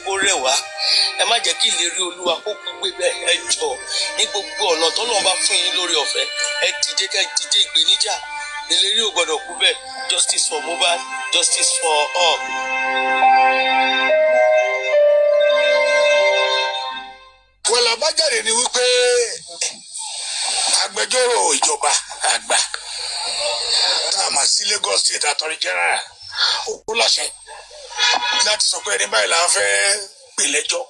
kó rẹwà ẹ má jẹ́ kí ìlérí Olúwa kó kú pé bẹ́ẹ̀ ẹ jọ ní gbogbo ọ̀nà tó lọ́n bá fún yín lórí ọ̀fẹ́ ẹ dìde ká dìde ìgbéníjà ìlérí ò gbọ́dọ̀ kú bẹ́ẹ̀. Justice for Mohbad, justice for all. Well, àbájáde ni wípé agbẹjọ́rò ìjọba àgbà tá a mà sí Lagos State Attorney General ó láṣẹ láti sọ pé ẹni báyìí là ń fẹ́ pè lẹ́jọ́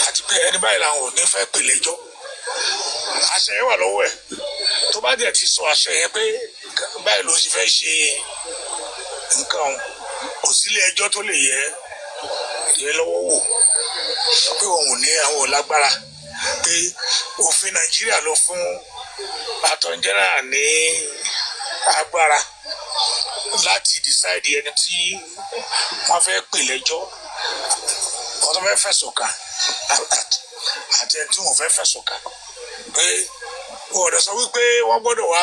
àti pé ẹni báyìí làwọn ò ní fẹ́ pè lẹ́jọ́. Àṣẹ yẹn wà lọ́wọ́ ẹ̀ tó bá dẹ̀ ti sọ àṣẹ yẹn pé báyìí ló sì fẹ́ ṣe nǹkan kò sílé ẹjọ́ tó lè yẹ ìyẹn lọ́wọ́ wò pé òun ò ní àwọn lágbára pé òfin Nàìjíríà ló fún Attorney General ní agbára láti decide ẹni tí wọ́n fẹ́ pè lẹ́jọ́ wọ́n tó fẹ́ fẹ̀sùn kàn àti ẹni tí wọ́n fẹ́ fẹ̀sùn kàn pé wọ́n ọ̀dọ̀ sọ wípé wọ́n gbọ́dọ̀ wá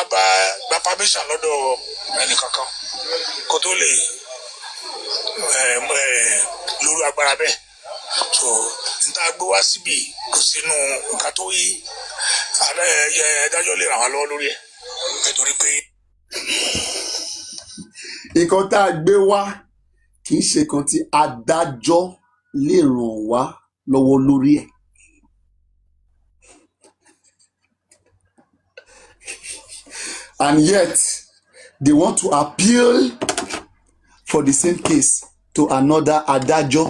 gba permission lọ́dọ̀ ẹnì kankan kó tó lè lórí agbára bẹ́ẹ̀. So níta gbé wá síbi kò sínú nǹkan tó yí adájọ́ lè ràn wá lọ́wọ́ lórí ẹ̀ nítorí pé. Nǹkan tá a gbé wá kì í ṣe kan tí adájọ́ lè ràn wá lọ́wọ́ lórí ẹ̀. And yet they want to appeal for the same case to another adájọ́.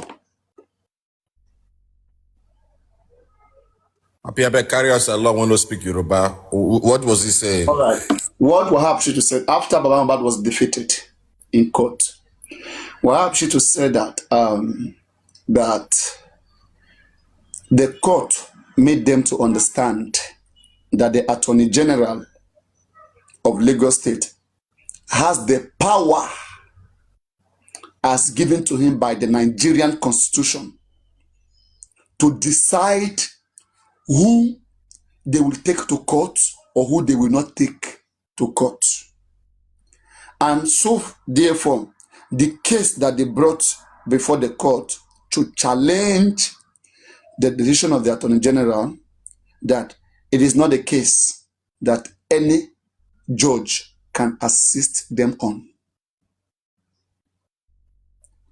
Apiabe, carry us along when we speak Yoruba. What was he saying? All right. What Wahab Shittu said after Baba Mohbad was defeated in court, Wahab Shittu said that that the court made them to understand that the Attorney General of Lagos State has the power as given to him by the Nigerian Constitution to decide who they will take to court or who they will not take to court. And so, therefore, the case that they brought before the court to challenge the decision of the Attorney General, that it is not a case that any judge can assist them on.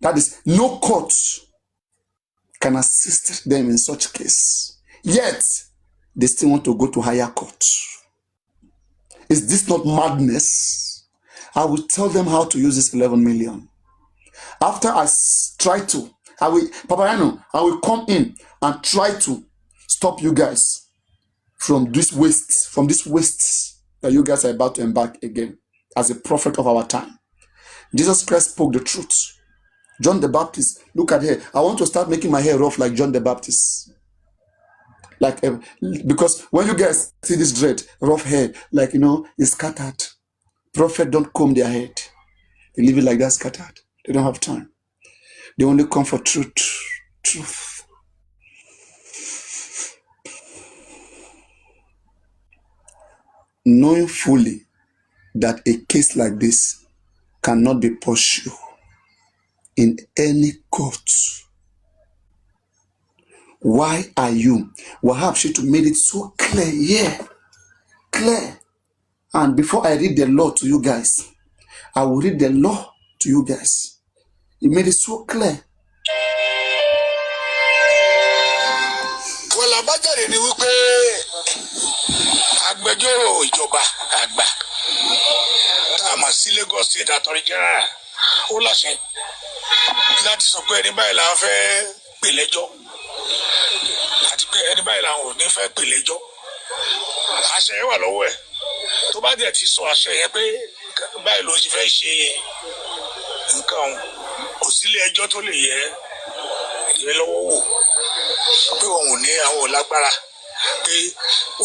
That is, no court can assist them in such case. Yet, they still want to go to higher court. Is this not madness? I will tell them how to use this 11 million. After I try to, I will come in and try to stop you guys from this waste that you guys are about to embark again as a prophet of our time. Jesus Christ spoke the truth. John the Baptist, look at hair. I want to start making my hair rough like John the Baptist. Like, because when you guys see this dread, rough hair, like, it's scattered. Prophet don't comb their head. They leave it like that scattered. They don't have time. They only come for truth. Truth. Knowing fully that a case like this cannot be pursued in any court. Why are you? Wahab Shittu made it so clear, yeah, clear. And before I read the law to you guys, I will read the law to you guys. He made it so clear. Well, àbájáde ni wípé agbẹjọ́rò ìjọba àgbà tá a mà sí Lagos State Attorney General ó láṣẹ láti sọ pé ẹni báyìí là ń fẹ́ pè lẹ́jọ́ àti pé ẹni báyìí làwọn ò ní fẹ́ pè lẹ́jọ́. Àṣẹ yẹn wà lọ́wọ́ ẹ̀ tó bá dẹ̀ ti sọ àṣẹ yẹn pé báyìí ló sì fẹ́ ṣe nǹkan kò sílé ẹjọ́ tó lè yẹ ìyẹn lọ́wọ́ wò pé òun ò ní àwọn lágbára pé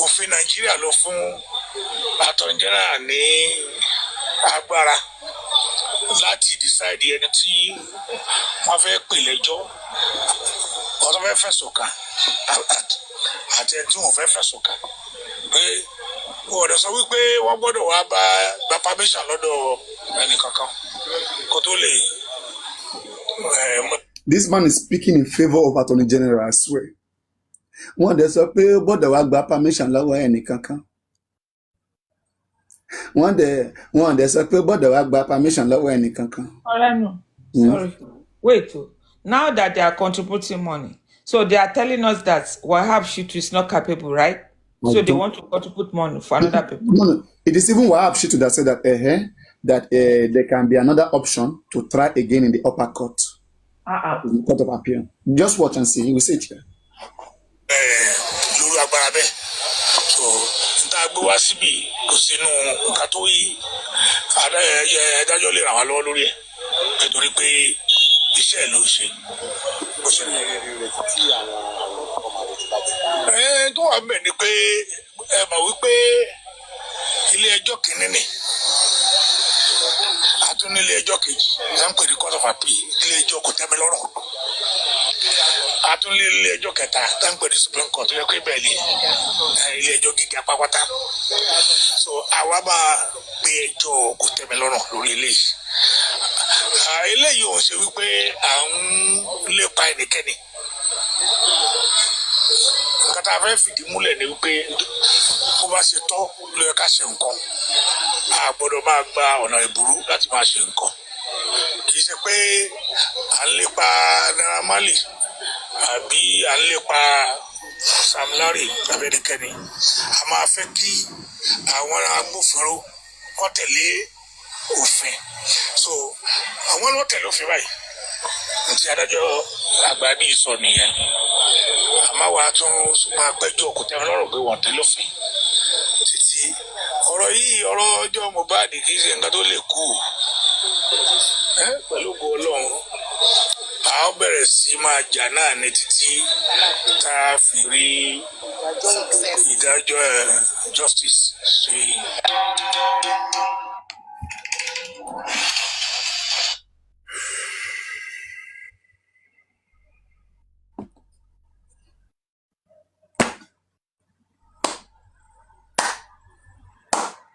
òfin Nàìjíríà ló fún Attorney General ní agbára láti decide ẹni tí wọ́n fẹ́ pè lẹ́jọ́ wọ́n tó fẹ́ fẹ̀sùn kàn àti ẹni tí wọ́n fẹ́ fẹ̀sùn kàn pé wọ́n ọ̀dọ̀ sọ wípé wọ́n gbọ́dọ̀ wá gba permission lọ́dọ̀ ẹnì kankan kó tó lè This man is speaking in favor of Attorney General, I swear. Wọ́n dẹ̀ sọ pé ó gbọ́dọ̀ wá gba permission lọ́wọ́ ẹnìkankan. Wọ́n dẹ̀ sọ pé ó gbọ́dọ̀ wá gba permission lọ́wọ́ ẹnìkankan. No. Sorry. Wait. Now that they are contributing money, so they are telling us that Wahab Shittu is not capable, right? So they want to contribute money for another people. No. It is even Wahab Shittu that said that there can be another option to try again in the upper court. In the court of appeal. Just watch and see. You will see it here. So, gbé wá síbí kò sínú nǹkan tó yí adájọ́ lè ràn wá lọ́wọ́ lórí ẹ̀ nítorí pé iṣẹ́ ẹ̀ ló ń ṣe. Tó wà mẹ́ ni pé ẹ mọ̀ wípé ilé ẹjọ́ kìíní ni a tún ní ilé ẹjọ́ kejì ẹ̀ ń pè ní court of appeal ilé ẹjọ́ kò tẹ́ mi lọ́rùn. A tún lé ilé ẹjọ́ kẹta tá ń pè ní Supreme Court tó yẹ kó ibẹ̀ ní ilé ẹjọ́ gíga pápátá. So àwa máa gbé ẹjọ́ kò tẹ́mi lọ́rùn lórí eléyìí. Eléyìí ò ń ṣe wípé à ń lépa ẹnikẹ́ni. Nǹkan tá a fẹ́ fìdí múlẹ̀ ni wípé bó bá ṣe tọ́ ló yẹ ká ṣe nǹkan. A gbọ́dọ̀ máa gba ọ̀nà ìbúrú láti máa ṣe nǹkan. Kì í ṣe pé à ń lépa Naira Marley àbí à ń lépa Sam Larry abẹ́nikẹ́ni. A máa fẹ́ kí àwọn agbófinró kó tẹ̀lé òfin. So àwọn ló tẹ̀lé òfin báyìí. Tí adájọ́ àgbà ní ìsọ nìyẹn. Àmọ́ wa tún máa gbẹ́jọ́ kò tẹ́ lọ́rùn pé wọ́n tẹ̀lé òfin. Títí ọ̀rọ̀ yìí ọ̀rọ̀ ọjọ́ Mohbad kì í ṣe nǹkan tó lè kú. Pẹ̀lú ògo Ọlọ́run a ó bẹ̀rẹ̀ sí máa jà náà ní títí tá a fi rí ìdájọ́ justice ṣe.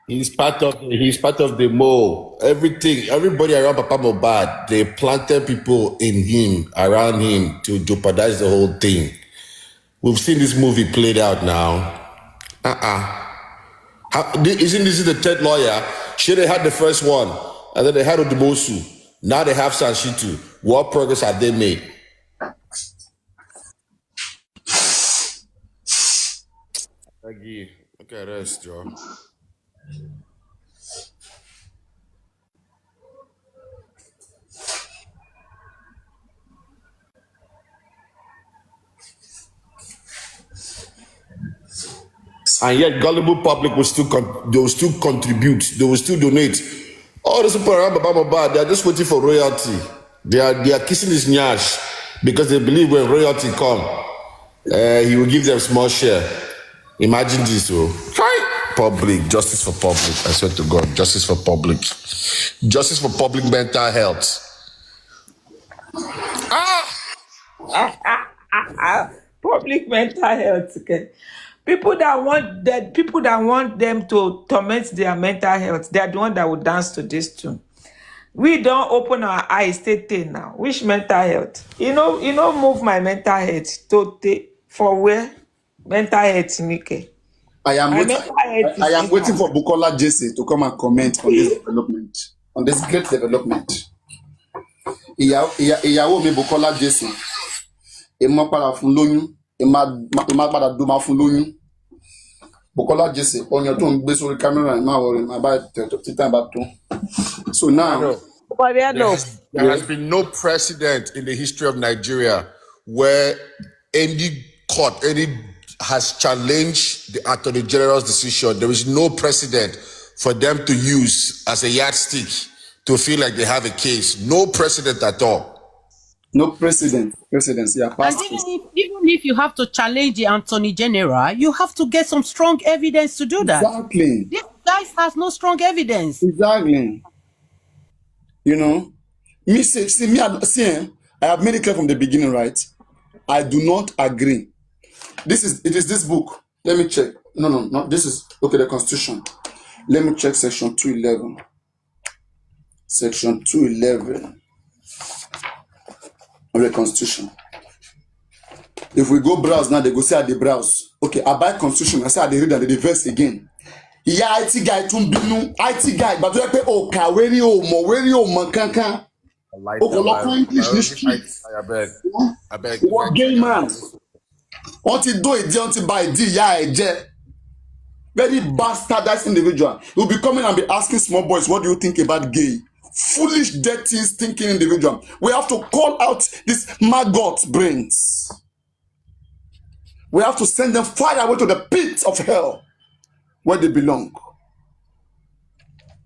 He's part of the mole. Everybody around Papa Mohbad, they planted people in him, around him, to jeopardize the whole thing. We've seen this movie played out now. Isn't this the third lawyer? Sure, they had the first one, and then they had Odumosu. Now they have Shittu. What progress have they made? Look at this, Joe. And yet, gullible public will still contribute. They will still donate. All those people around Baba Mohbad, they are just waiting for royalty. They are kissing his nyash because they believe when royalty come, he will give them small share. Imagine this, public justice for public. I swear to God, justice for public mental health. Public mental health. Okay. People that want them to torment their mental health, they are the one that will dance to this tune. We don't open our eyes now. Which mental health? You know, move my mental health for where? Mental health, Nike. I am waiting for Bukola Jesse to come and comment on this development, on this great development. Ìyàwó mi Bukola Jesse, èmo padà fún lóyún, èmo padà duma fún lóyún. Bukola Jesse, ọyàn tó ń gbé sórí camera, má worry, má bá títà bá tó. So now, there has been no precedent in the history of Nigeria where any court, has challenged the Attorney General's decision. There is no precedent for them to use as a yardstick to feel like they have a case. No precedent at all. No precedent. Yeah, and even if you have to challenge the Attorney General, you have to get some strong evidence to do that. Exactly. This guy has no strong evidence. Exactly. You know, I have made it clear from the beginning, right? I do not agree. It is this book. Let me check. No. This is the Constitution. Let me check section 211. Section 211. of the Constitution. If we go browse now, they go say I dey browse. Okay, I buy Constitution. I say I dey read and they verse again. Yeah, IT guy tún bínú. IT guy, but you pay o kàwé rí o mọ̀ wérí o mọ̀ kankan. O kò lọ kọ́ English ní street. I beg. What gay man? Wọ́n ti dó ìdí, wọ́n ti ba ìdí ìyá ẹ̀ jẹ́. Very bastardized individual. He will be coming and be asking small boys, what do you think about gay? Foolish, dirty, stinking individual. We have to call out these maggot brains. We have to send them far away to the pits of hell where they belong.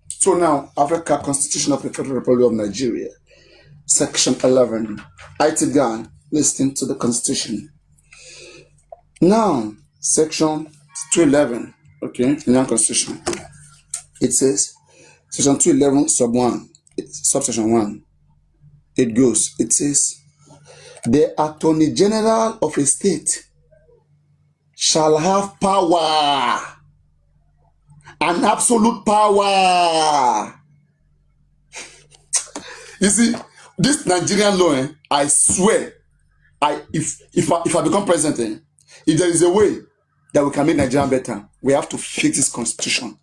So now, Africa Constitution of the Federal Republic of Nigeria, Section 11. IT guy, listen to the Constitution. Now, Section 211. Okay, in the Constitution, it says, Section 211, sub 1, subsection 1, it says, the Attorney General of a state shall have power, an absolute power. You see, this Nigerian law, I swear, if I become president, if there is a way that we can make Nigeria better, we have to fix this constitution.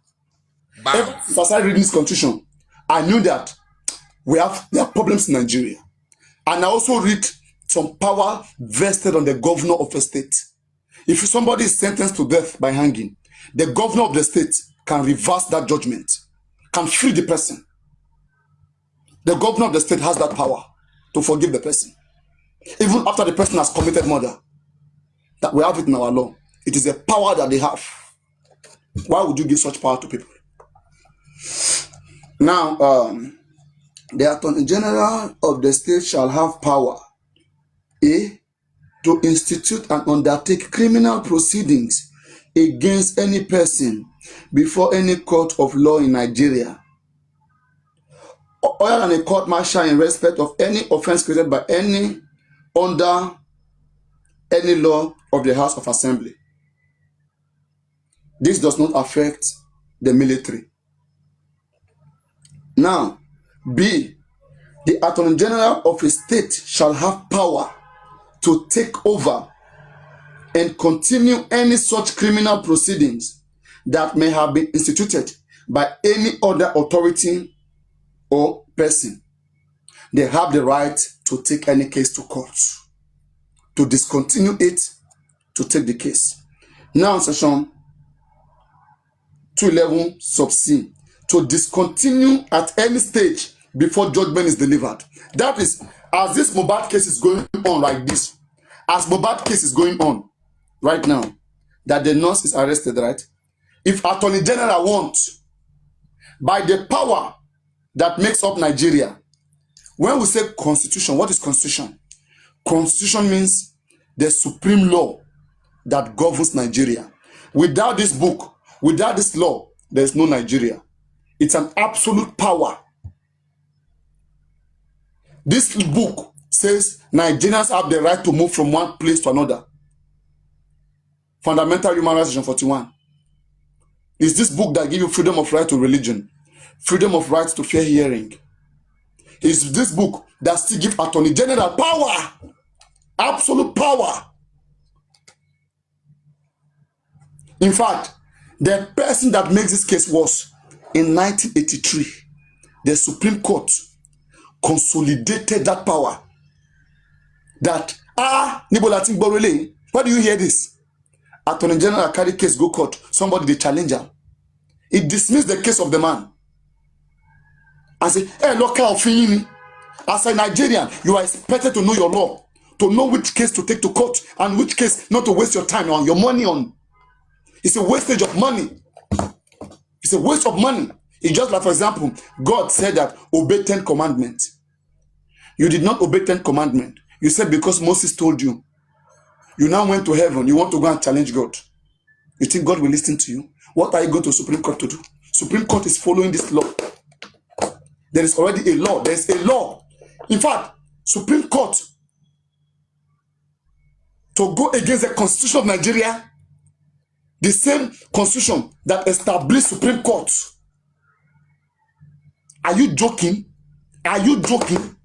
If I started reading this constitution, I knew that there are problems in Nigeria. And I also read some power vested on the governor of a state. If somebody is sentenced to death by hanging, the governor of the state can reverse that judgment, can free the person. The governor of the state has that power to forgive the person, even after the person has committed murder. That we have it in our law. It is a power that they have. Why would you give such power to people? Now, the Attorney General of the state shall have power, A, to institute and undertake criminal proceedings against any person before any court of law in Nigeria, or than a court martial in respect of any offense created by any under any law of the House of Assembly. This does not affect the military. Now, B, the Attorney General of a state shall have power to take over and continue any such criminal proceedings that may have been instituted by any other authority or person. They have the right to take any case to court, to discontinue it, to take the case. Now, Section 211 sub C, to discontinue at any stage before judgment is delivered. That is, as this Mohbad case is going on like this, as Mohbad case is going on right now, that the nurse is arrested, right? If Attorney General wants, by the power that makes up Nigeria, when we say constitution, what is constitution? Constitution means the supreme law that governs Nigeria. Without this book, without this law, there is no Nigeria. It's an absolute power. This book says Nigerians have the right to move from one place to another. Fundamental Human Rights Section 41. It's this book that gives you freedom of right to religion, freedom of right to fair hearing. It's this book that still gives Attorney General power, absolute power. In fact, the person that makes this case was in 1983, the Supreme Court consolidated that power. That, Nibolatin Borele, why do you hear this? Attorney General carry case go court, somebody they challenge him. It dismissed the case of the man. And say, hey, local opinion. As a Nigerian, you are expected to know your law, to know which case to take to court and which case not to waste your time on, your money on. It's a wastage of money. It's a waste of money. It's just like, for example, God said that obey 10 commandments. You did not obey 10 commandments. You said because Moses told you. You now went to heaven. You want to go and challenge God. You think God will listen to you? What are you going to Supreme Court to do? Supreme Court is following this law. There is already a law. There is a law. In fact, Supreme Court, to go against the Constitution of Nigeria, the same Constitution that established Supreme Court. Are you joking? Are you joking?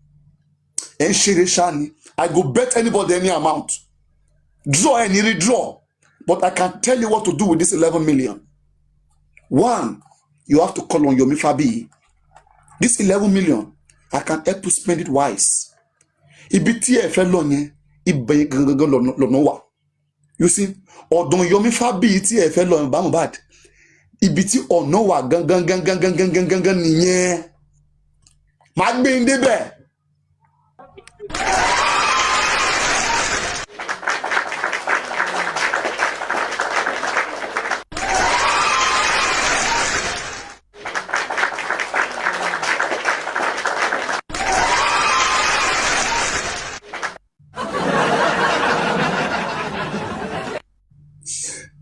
And Shirishani, I go bet anybody any amount. Draw and redraw. But I can tell you what to do with this 11 million. One, you have to call on Yomi Fabi. This 11 million, I can help you spend it wise. Ibiti efelonye, ibe lonowa. You see, or don't Yomi Fabi iti efelon Mohbad. Ibiti onowa gang ninye. Magbe indebe.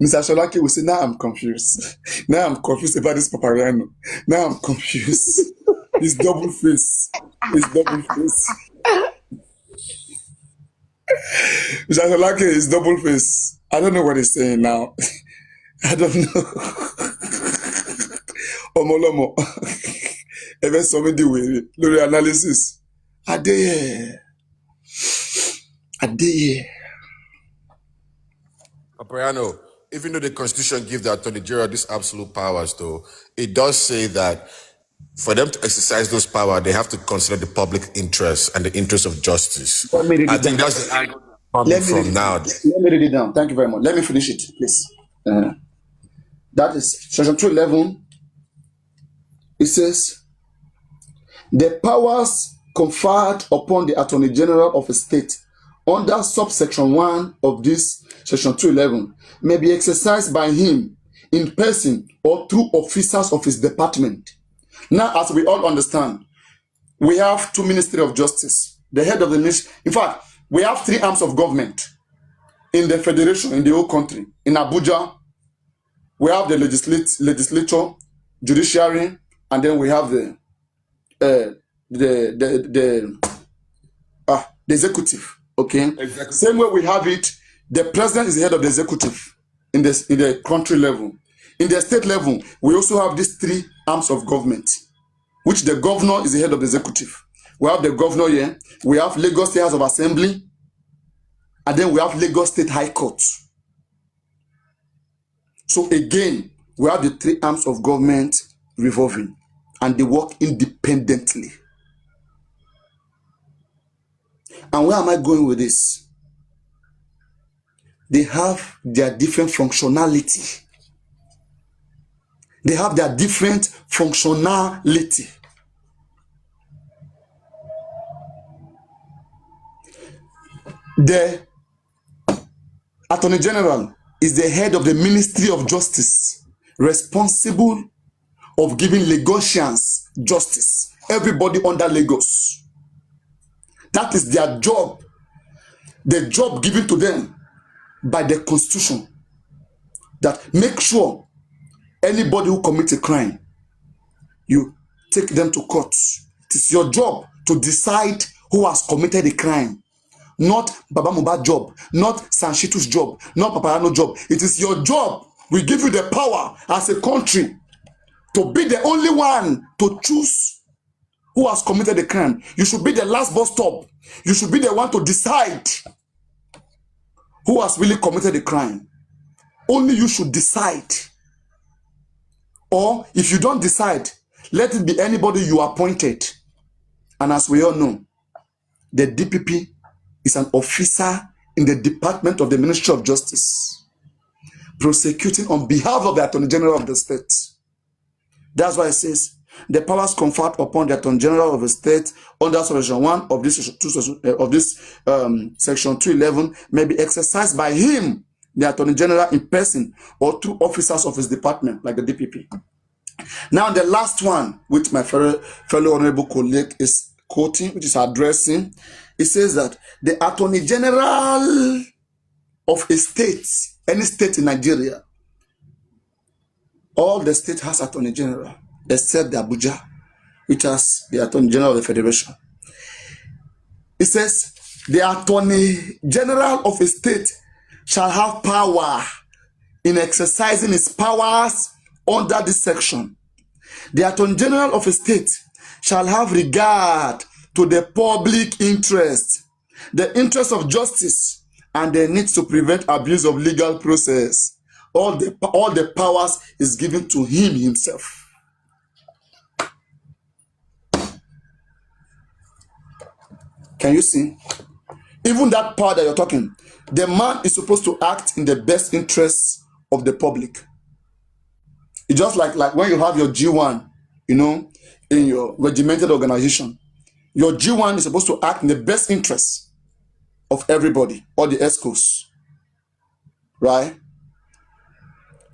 Mr. Sholaki will say, now I'm confused. Now I'm confused about this Papariano. Now I'm confused. It's double face. It's double face. Mr. Sholaki is double face. I don't know what he's saying now. I don't know. Omolomo. Even somebody with the analysis. Adeye. Apriano, even though the Constitution gives the Attorney General these absolute powers, though, it does say that for them to exercise those powers, they have to consider the public interest and the interest of justice. I think that's the angle coming from now. Let me read it down. Thank you very much. Let me finish it, please. That is Section 211. It says, the powers conferred upon the Attorney General of a state under subsection 1 of this Section 211 may be exercised by him in person or through officers of his department. Now, as we all understand, we have two Ministry of Justice, the head of the ministry. In fact, we have three arms of government in the federation, in the whole country. In Abuja, we have the legislature, judiciary, and then we have the executive. Okay. Exactly. Same way we have it. The president is the head of the executive in the country level. In the state level, we also have these three arms of government, which the governor is the head of the executive. We have the governor here. We have Lagos State House of Assembly, and then we have Lagos State High Court. So again, we have the three arms of government revolving, and they work independently. And where am I going with this? They have their different functionality. They have their different functionality. The Attorney General is the head of the Ministry of Justice, responsible of giving Lagosians justice. Everybody under Lagos. That is their job. The job given to them by the Constitution. That make sure anybody who commits a crime, you take them to court. It is your job to decide who has committed a crime. Not Baba Mohbad's job, not Shittu's job, not Papariano's job. It is your job. We give you the power as a country to be the only one to choose who has committed the crime. You should be the last bus stop. You should be the one to decide who has really committed the crime. Only you should decide. Or if you don't decide, let it be anybody you appointed. And as we all know, the DPP is an officer in the Department of the Ministry of Justice, prosecuting on behalf of the Attorney General of the state. That's why it says, the powers conferred upon the Attorney General of the state under Section 1 of this Section 211 may be exercised by him, the Attorney General, in person or through officers of his department, like the DPP. Now, the last one, which my fellow honorable colleague is quoting, which is addressing, it says that the Attorney General of a state, any state in Nigeria, all the state has Attorney General, except the Abuja, which has the Attorney General of the Federation. It says, the Attorney General of a state shall have power in exercising his powers under this section. The Attorney General of a state shall have regard to the public interest, the interest of justice, and the need to prevent abuse of legal process. All the powers is given to him himself. Can you see? Even that power that you're talking, the man is supposed to act in the best interests of the public. It's just like when you have your G1, you know, in your regimented organization, your G1 is supposed to act in the best interests of everybody, all the ESCOs, right?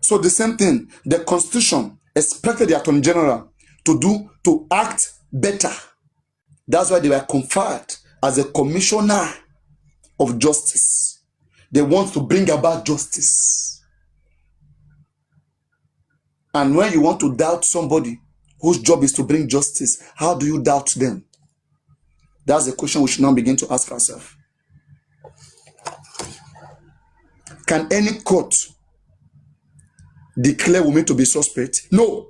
So the same thing, the Constitution expected the Attorney General to act better. That's why they were conferred as a commissioner of justice. They want to bring about justice. And when you want to doubt somebody whose job is to bring justice, how do you doubt them? That's the question we should now begin to ask ourselves. Can any court declare women to be suspect? No,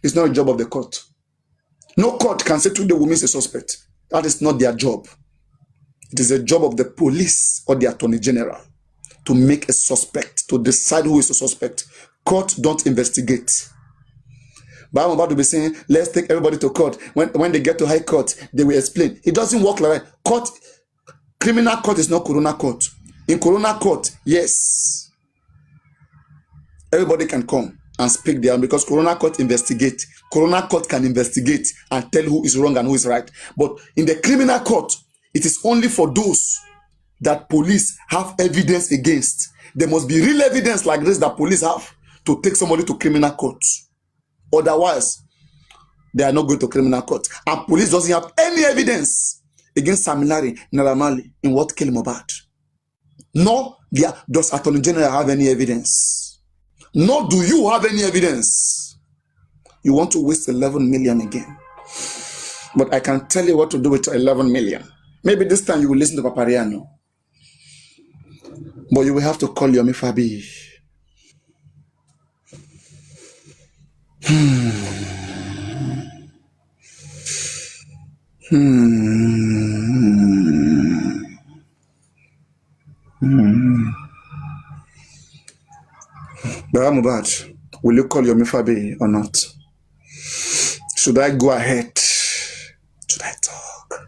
it's not a job of the court. No court can say to the woman is a suspect. That is not their job. It is a job of the police or the Attorney General to make a suspect, to decide who is a suspect. Court don't investigate. But I'm about to be saying, let's take everybody to court. When they get to high court, they will explain. It doesn't work like that. Court, criminal court is not coronal court. In coronal court, yes, everybody can come and speak there because coronal court investigate. Coronal court can investigate and tell who is wrong and who is right. But in the criminal court, it is only for those that police have evidence against. There must be real evidence like this that police have to take somebody to criminal court. Otherwise, they are not going to criminal court. And police doesn't have any evidence against Samilari Naramali in what killed Mohbad. Nor does Attorney General have any evidence. Nor do you have any evidence. You want to waste 11 million again. But I can tell you what to do with 11 million. Maybe this time you will listen to Papariano. But you will have to call Yomi Fabi. Mohbad, will you call Yomi Fabi or not? Should I go ahead? Should I talk?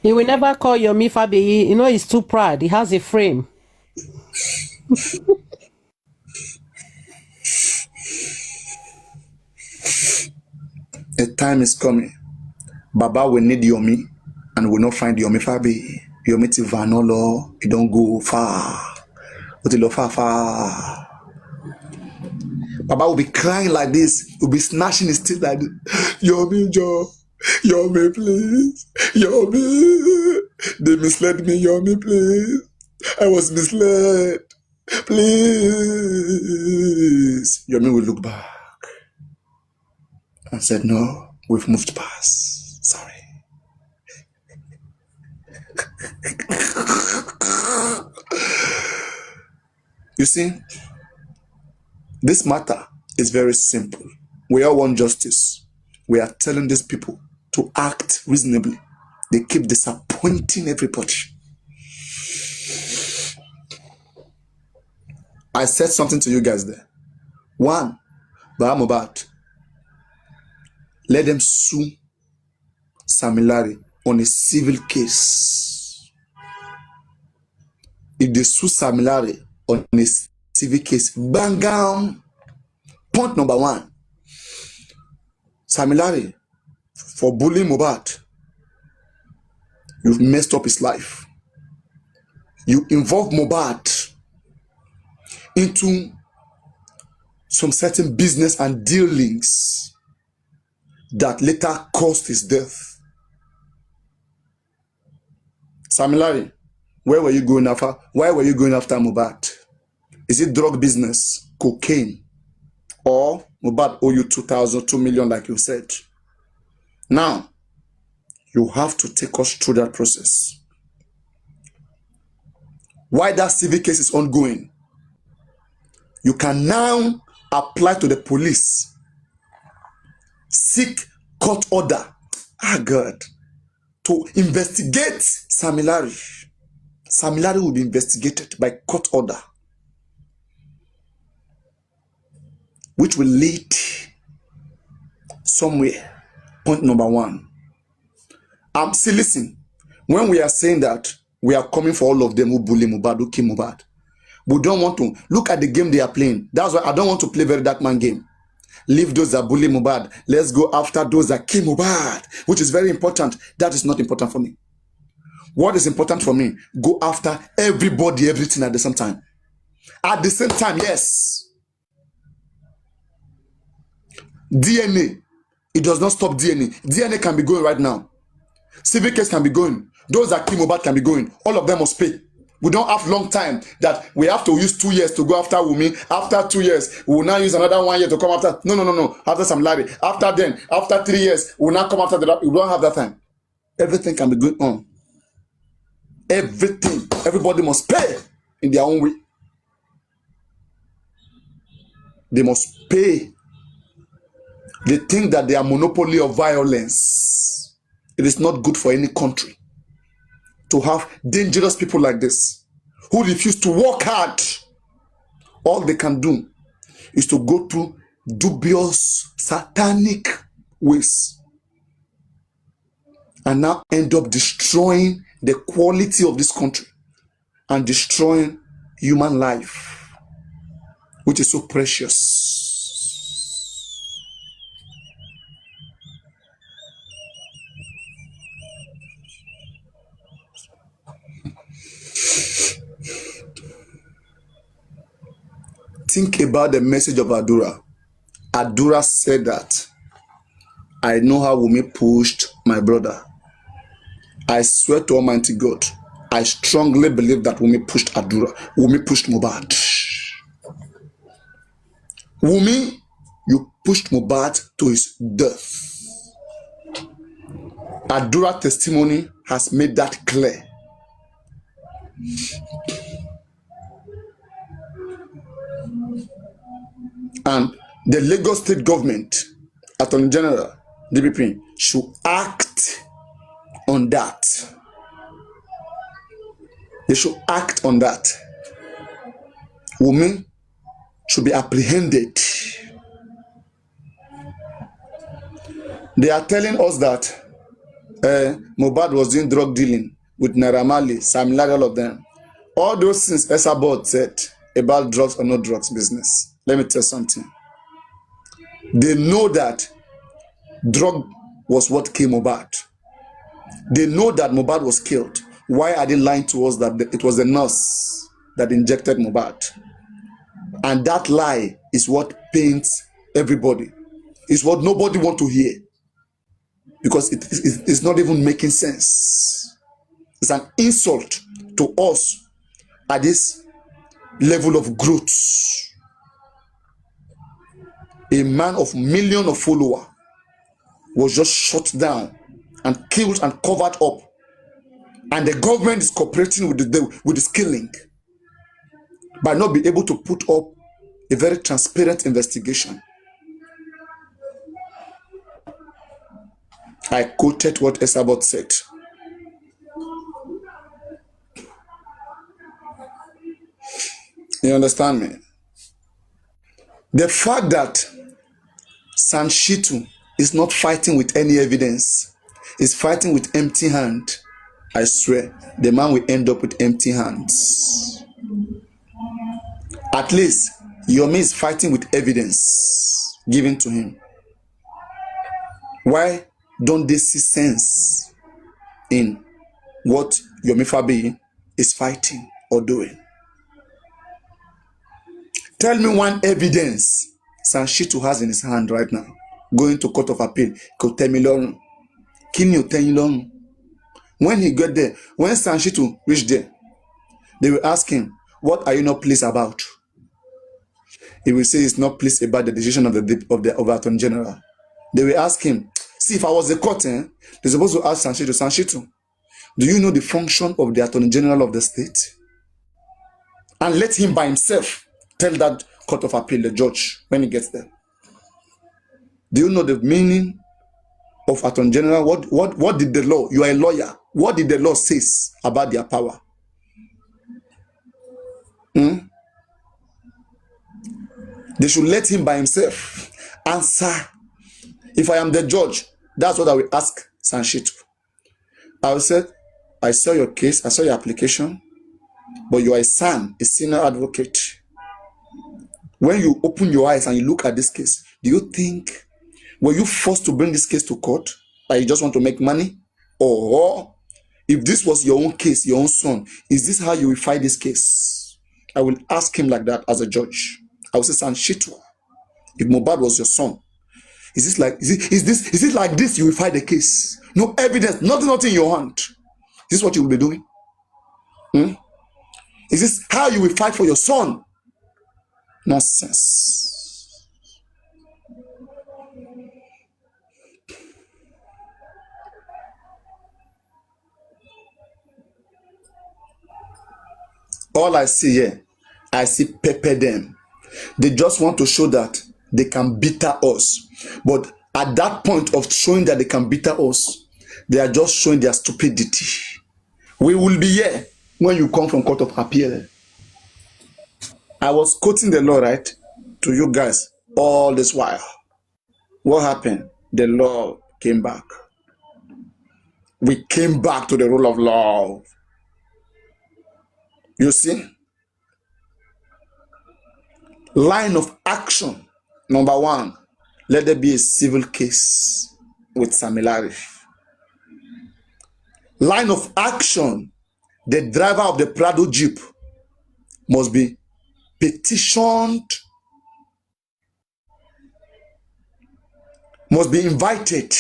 He will never call Yomi Fabi. You know, he's too proud. He has a frame. A time is coming. Baba will need Yomi and will not find Yomi Fabi. Yomi Tivanolo, he don't go far. But he go far. Baba will be crying like this. He will be snatching his teeth like this. Yomi, Joe. Yomi, please. Yomi. They misled me, Yomi, please. I was misled. Please. Yomi will look back and said, no, we've moved past. Sorry. You see, this matter is very simple. We all want justice. We are telling these people to act reasonably. They keep disappointing everybody. I said something to you guys there. One, Mohbad, let them sue Samilari on a civil case. If they sue Samilari on a civil case, bang down. Point number one, Samilari, for bullying Mohbad, you've messed up his life. You involved Mohbad into some certain business and dealings that later caused his death. Samilari, where were you going after? Why were you going after Mohbad? Is it drug business, cocaine, or Mohbad owe you 2 million like you said? Now, you have to take us through that process. Why that civil case is ongoing? You can now apply to the police, seek court order, God, to investigate Sam Larry. Sam Larry will be investigated by court order, which will lead somewhere. Point number one. See, listen, when we are saying that we are coming for all of them who bully Mohbad, who kill Mohbad, we don't want to look at the game they are playing. That's why I don't want to play very dark man game. Leave those that bully Mohbad. Let's go after those that kill Mohbad, which is very important. That is not important for me. What is important for me? Go after everybody, everything at the same time. At the same time, yes. DNA. It does not stop DNA. DNA can be going right now. Civil case can be going. Those that kill Mohbad can be going. All of them must pay. We don't have long time that we have to use 2 years to go after Wumi. After 2 years, we will now use another 1 year to come after. No. After Sam Larry. After then, after 3 years, we will now come after the. We don't have that time. Everything can be going on. Everything. Everybody must pay in their own way. They must pay. They think that they are monopoly of violence. It is not good for any country to have dangerous people like this who refuse to work hard. All they can do is to go through dubious, satanic ways and now end up destroying the quality of this country and destroying human life, which is so precious. Think about the message of Adura. Adura said that, I know how Wumi pushed my brother. I swear to Almighty God, I strongly believe that Wumi pushed Adura. Wumi pushed Mohbad. Wumi, you pushed Mohbad to his death. Adura testimony has made that clear. And the Lagos State government, Attorney General, DPP, should act on that. They should act on that. Women should be apprehended. They are telling us that Mohbad was doing drug dealing with Naira Marley, Sam Larry, all of them. All those things Esabod said about drugs or no drugs business. Let me tell you something. They know that drug was what killed Mohbad. They know that Mohbad was killed. Why are they lying to us that it was the nurse that injected Mohbad? And that lie is what pains everybody. It's what nobody wants to hear. Because it's not even making sense. It's an insult to us at this level of growth. A man of millions of followers was just shot down and killed and covered up. And the government is cooperating with this killing by not being able to put up a very transparent investigation. I quoted what Esabod said. You understand me? The fact that Shittu is not fighting with any evidence, is fighting with empty hand, I swear, the man will end up with empty hands. At least, Yomi is fighting with evidence given to him. Why don't they see sense in what Yomi Fabi is fighting or doing? Tell me one evidence Shittu has in his hand right now, going to court of appeal. Could tell me long. Can you tell me long? When he got there, when Shittu reached there, they will ask him, "What are you not pleased about?" He will say he's not pleased about the decision of the Attorney General. They will ask him, "See, if I was the court, they're supposed to ask Shittu, do you know the function of the Attorney General of the state?" And let him by himself tell that Court of Appeal, the judge, when he gets there. Do you know the meaning of Attorney General? What did the law? You are a lawyer. What did the law says about their power? They should let him by himself answer. If I am the judge, that's what I will ask Shittu. I will say, I saw your case, I saw your application, but you are a son, a senior advocate. When you open your eyes and you look at this case, do you think, were you forced to bring this case to court? Like you just want to make money? Or if this was your own case, your own son, is this how you will fight this case? I will ask him like that as a judge. I will say, Shittu, if Mohbad was your son, is it like this you will fight the case? No evidence, nothing in your hand. Is this what you will be doing? Is this how you will fight for your son? Nonsense. All I see here, I see pepper them. They just want to show that they can bitter us. But at that point of showing that they can bitter us, they are just showing their stupidity. We will be here when you come from Court of Appeal. I was quoting the law, right, to you guys all this while. What happened? The law came back. We came back to the rule of law. You see? Line of action. Number one, let there be a civil case with Samilari. Line of action, the driver of the Prado Jeep must be petitioned, must be invited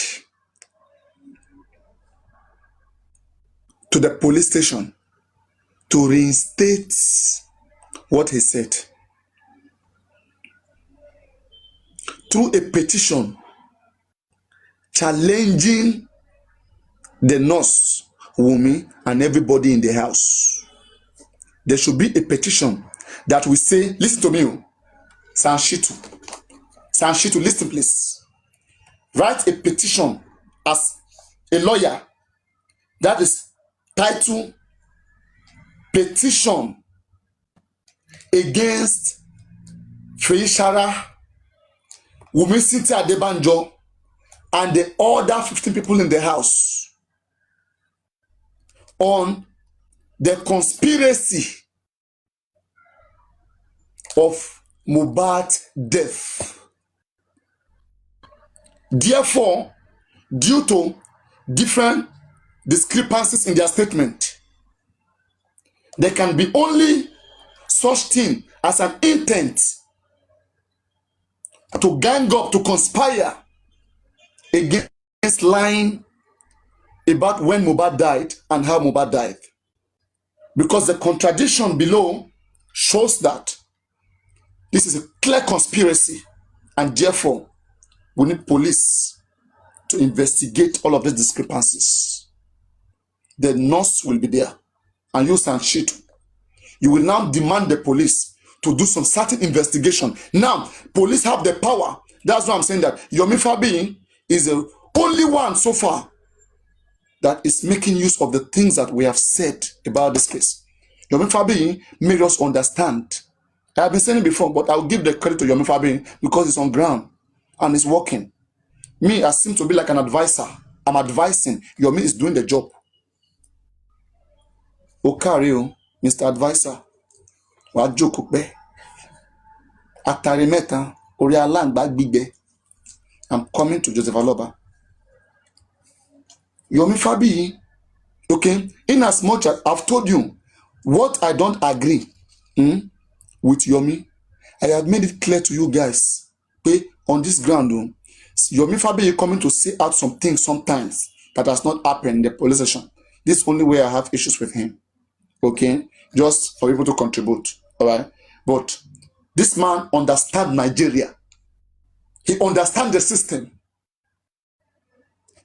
to the police station to reinstate what he said. Through a petition challenging the nurse, Wumi, and everybody in the house. There should be a petition that will say, listen to me, Shittu, listen please. Write a petition as a lawyer that is titled Petition Against Feishara, Wumi City Adebanjo, and the other 15 people in the house on the conspiracy of Mohbad's death. Therefore, due to different discrepancies in their statement, there can be only such thing as an intent to gang up, to conspire against lying about when Mohbad died and how Mohbad died. Because the contradiction below shows that this is a clear conspiracy, and therefore we need police to investigate all of these discrepancies. The nurse will be there, and you, Shittu, you will now demand the police to do some certain investigation. Now, police have the power. That's why I'm saying that Yomi Fabi is the only one so far that is making use of the things that we have said about this case. Yomi Fabi made us understand. I have been saying it before, but I'll give the credit to Yomi Fabi because it's on ground and it's working. Me, I seem to be like an advisor. I'm advising. Yomi is doing the job. Okario, Mr. Advisor. Wajokukbe. Atarimeta. Orialang Bagbibe. I'm coming to Joseph Aloba. Yomi Fabi, okay, in as much as I've told you what I don't agree with Yomi, I have made it clear to you guys. Okay, on this ground, Yomi Fabi is coming to say out some things sometimes that has not happened in the police station. This is only where I have issues with him. Okay, just for people to contribute. All right, but this man understands Nigeria. He understands the system.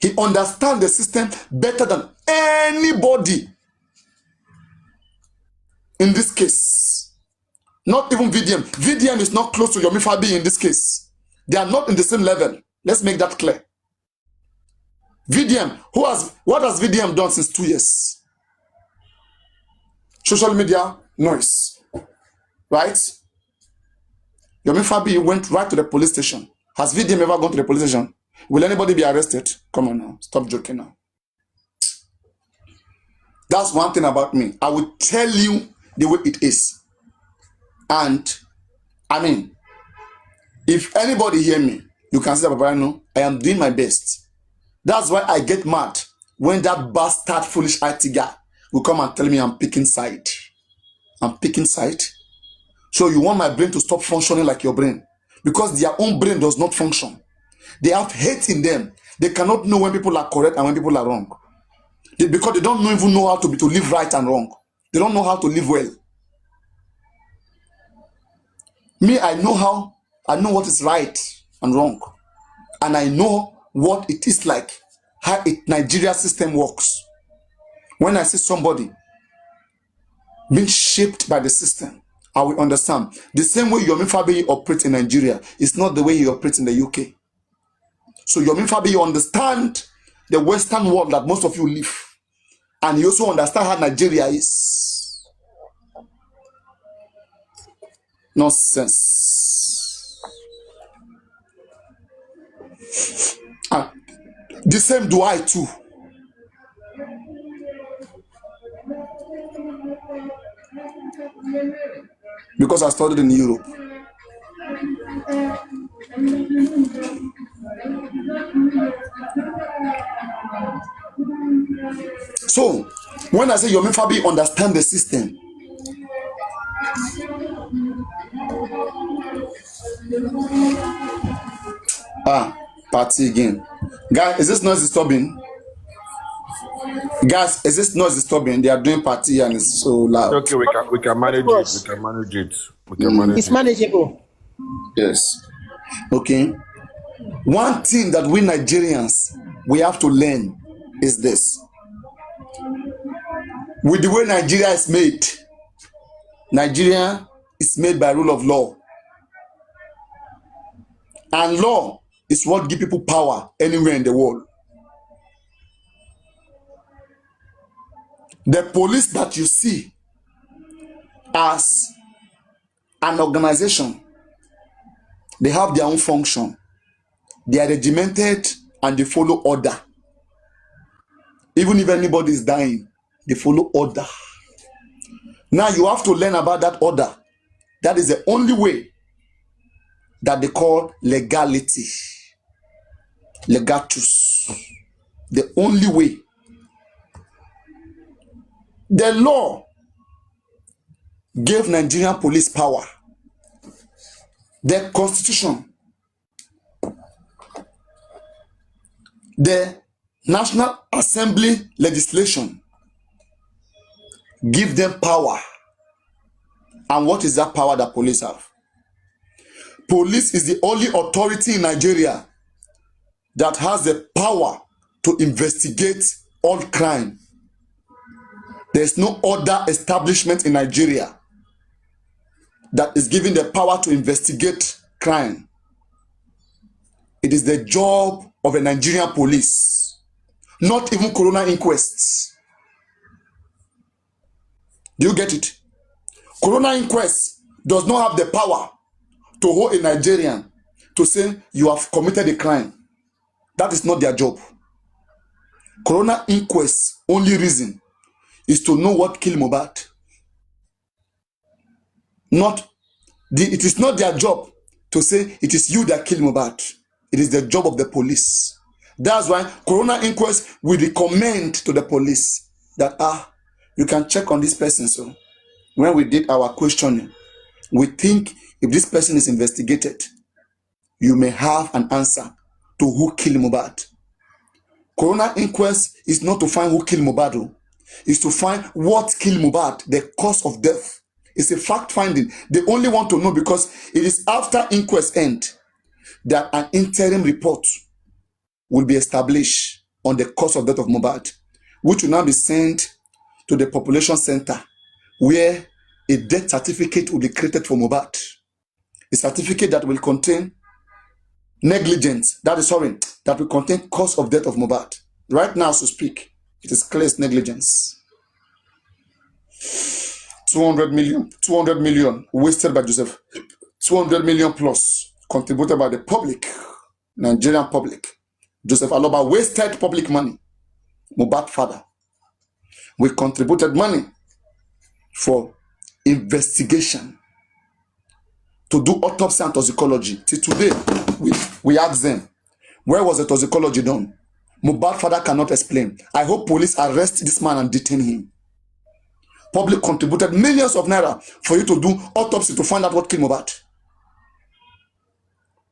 He understands the system better than anybody in this case. Not even VDM. VDM is not close to Yomi Fabi in this case. They are not in the same level. Let's make that clear. VDM, what has VDM done since 2 years? Social media noise, right? Yomi Fabi went right to the police station. Has VDM ever gone to the police station? Will anybody be arrested? Come on now, stop joking now. That's one thing about me. I will tell you the way it is. And, I mean, if anybody hear me, you can say, Papa, no, I am doing my best. That's why I get mad when that bastard, foolish IT guy will come and tell me I'm picking side. I'm picking side. So you want my brain to stop functioning like your brain. Because their own brain does not function. They have hate in them. They cannot know when people are correct and when people are wrong. Because they don't even know how to live right and wrong. They don't know how to live well. Me, I know what is right and wrong. And I know what it is like, how Nigeria system works. When I see somebody being shaped by the system, I will understand. The same way Yomi Fabi operates in Nigeria is not the way he operates in the UK. So Yomi Fabi, you understand the Western world that most of you live. And you also understand how Nigeria is. Nonsense. And the same do I too. Because I studied in Europe. So, when I say Yomi Fabi understand the system, party again. Guys, is this noise disturbing? Guys, is this noise disturbing? They are doing party and it's so loud. Okay, we can manage it. We can manage it. We can manage It's it. manageable. Yes. Okay. One thing that we Nigerians, we have to learn is this. With the way Nigeria is made, Nigeria is made by rule of law. And law is what gives people power anywhere in the world. The police that you see as an organization, they have their own function. They are regimented and they follow order. Even if anybody is dying, they follow order. Now you have to learn about that order. That is the only way that they call legality. Legatus. The only way. The law gave Nigerian police power. The constitution, the National Assembly legislation give them power. And what is that power that police have? Police is the only authority in Nigeria that has the power to investigate all crime. There's no other establishment in Nigeria that is given the power to investigate crime. It is the job of a Nigerian police, not even coronal inquests. Do you get it? Coronal inquest does not have the power to hold a Nigerian to say you have committed a crime. That is not their job. Coronal inquest's only reason is to know what killed Mohbad. It is not their job to say it is you that killed Mohbad. It is the job of the police. That's why coronal inquest will recommend to the police that you can check on this person. So when we did our questioning, we think if this person is investigated, you may have an answer to who killed Mohbad. Coronal inquest is not to find who killed Mohbad. It's to find what killed Mohbad, the cause of death. It's a fact finding. They only want to know because it is after inquest end that an interim report will be established on the cause of death of Mohbad, which will now be sent to the population center where a death certificate will be created for Mohbad. A certificate that will contain negligence, that will contain cause of death of Mohbad. Right now, as we speak, it is clear as negligence. 200 million wasted by Joseph. 200 million plus contributed by the public, Nigerian public. Joseph Aloba wasted public money. Mohbad father. We contributed money for investigation, to do autopsy and toxicology. Till today, we ask them, where was the toxicology done? Mohbad father cannot explain. I hope police arrest this man and detain him. Public contributed millions of naira for you to do autopsy to find out what killed Mohbad.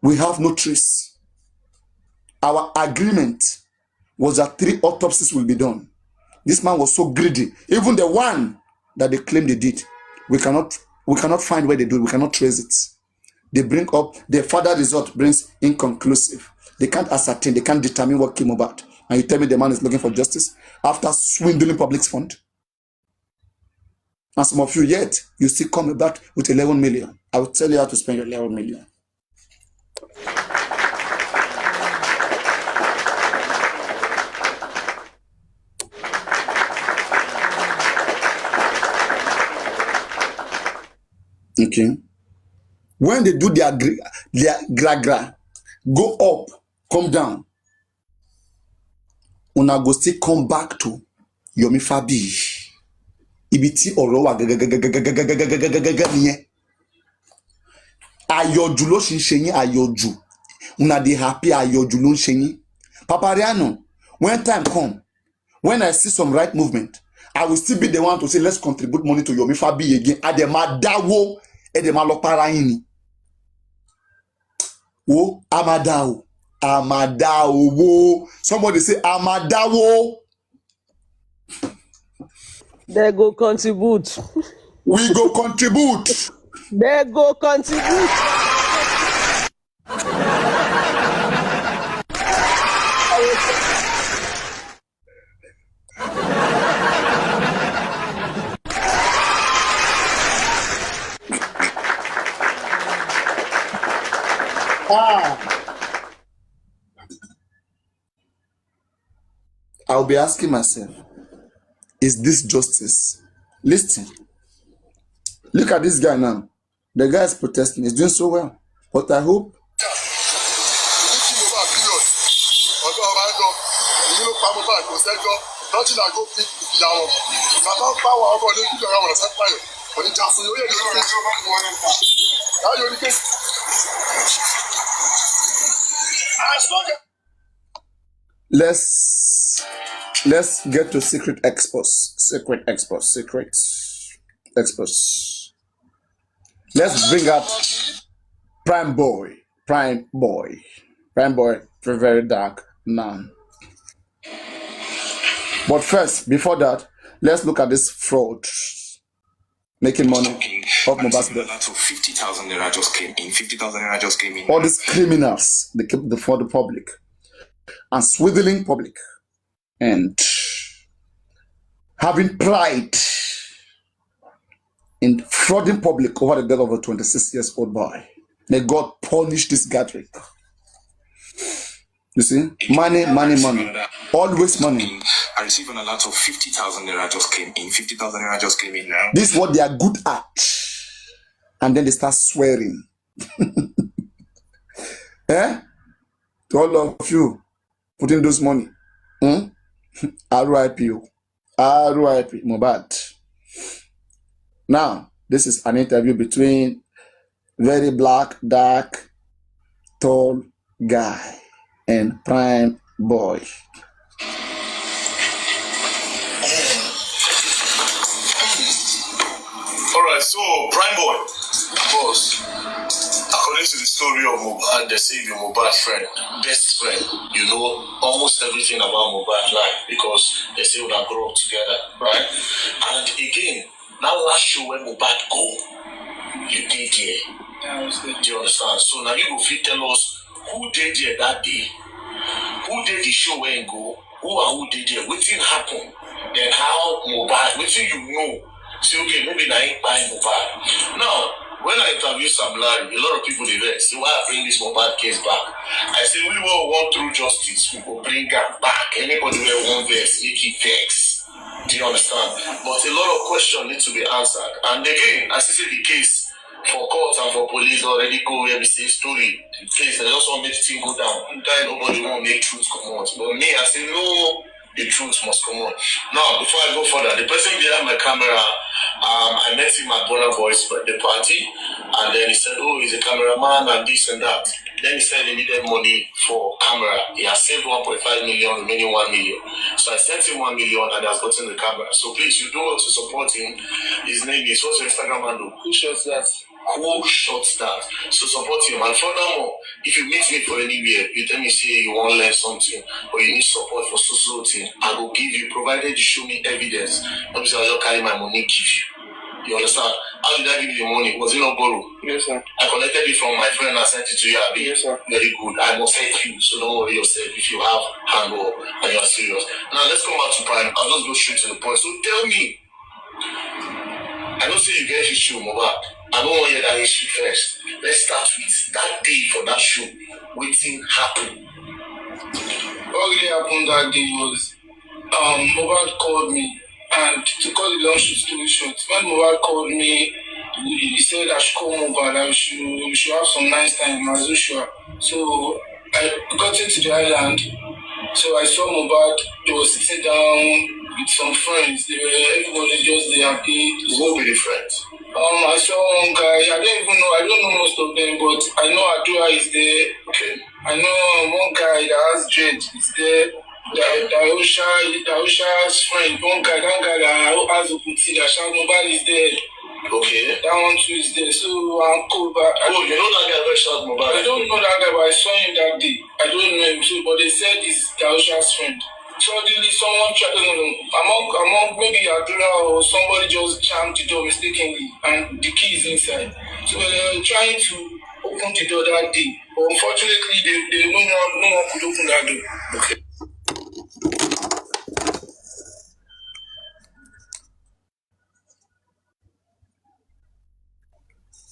We have no trace. Our agreement was that 3 autopsies will be done. This man was so greedy. Even the one that they claim they did, we cannot find where they do it. We cannot trace it. They bring up, the further result brings inconclusive. They can't ascertain, they can't determine what came about. And you tell me the man is looking for justice after swindling public fund? And some of you yet, you still come about with 11 million. I will tell you how to spend your 11 million. Okay. When they do their gra, go up, come down, una go still come back to Yomi Fabi. Ibiti orowa niye. Ayoju lo shinsenyi ayoju. Una dey happy ayoju lo shinsenyi. Papa Riano, when time come, when I see some right movement, I will still be the one to say, let's contribute money to Yomi Fabi again. Adema dawo, edema lokara ini. Wo Amadao. Wo. Somebody say Amadawo. They go contribute. We go contribute. They go contribute. I'll be asking myself, is this justice? Listen. Look at this guy now. The guy is protesting. He's doing so well. But I hope. Let's get to secret expos. Let's bring out Prime Boy, very, very dark man. But first, before that, let's look at this fraud. Making money of Mohbad's death. 50,000 naira just came in. 50,000 naira just came in. All these criminals, they keep before the public and swindling public and having pride in frauding public over the death of a 26-year-old boy. May God punish this gathering. You see, money. Always money. I received an alert of 50,000 naira just came in. 50,000 naira just came in now. This is what they are good at. And then they start swearing. To all of you putting those money. R.I.P. Mohbad. Now, this is an interview between very black, dark, tall guy and Prime Boy. Alright, so Prime Boy, boss, according to the story of Mohbad, they say your Mohbad friend, best friend, you know almost everything about Mohbad life because they say we grow up together, right? And again, now last show when Mohbad go, you did there. Do you understand? So now you go fit tell us who did there that day, who did the show when you go, who did there, what thing happened, then how Mohbad, what thing you know say, okay, maybe I ain't buying Mohbad. Now, when I interview Sam Larry, a lot of people they vex. Say, why I bring this Mohbad case back? I say, we will want through justice. We will bring her back. Anybody who won't vex, make it vex. Do you understand? But a lot of questions need to be answered. And again, as I say, the case for court and for police already go where we say story. The case, they just want to make the thing go down. Nobody want to make truth come out. But me, I say, no. The truth must come out. Now, before I go further, the person behind my camera, I met him at Bonner Boy's birthday party, and then he said, oh, he's a cameraman and this and that. Then he said he needed money for camera. He has saved 1.5 million, remaining 1 million. So I sent him 1 million and he has gotten the camera. So please, you know what to support him. His name is, what's your Instagram handle? Who shots that? Who shots that? So support him. And furthermore, if you meet me for anywhere, you tell me, say you want to learn something, or you need support for social thing, I will give you, provided you show me evidence. Obviously, I'll just carry my money, give you. You understand? How did I give you the money? Was it not borrow? Yes, sir. I collected it from my friend and sent it to you, Abi. Yes, sir. Very good. I must help you, so don't worry yourself if you have handwork and you are serious. Now, let's come back to Prime. I'll just go straight to the point. So tell me, I don't say you get history with Mohbad. I don't want to hear that history first. Let's start with that day for that show. Waiting happened. What really happened that day was Mohbad called me, and to cut the long story short, when Mohbad called me, he said I should call Mohbad, we should have some nice time as usual. So I got into the island, so I saw Mohbad. They were sitting down with some friends. Everybody just they happy. Who were the friends? I saw one guy. I don't know most of them, but I know Adua is there. Okay. I know one guy that has dread is there. Daosha's friend, one guy, that guy that has Okuti, that Mohbad is there. Okay. That one too is there. So I'm cool, but you know that guy that shot Mohbad? I don't know that guy, but I saw him that day. I don't know him too, but they said he's Daosha's friend. Suddenly, someone tried among maybe Adura or somebody just jammed the door mistakenly, and the key is inside. So they were trying to open the door that day, but unfortunately, no one could open that door. Okay.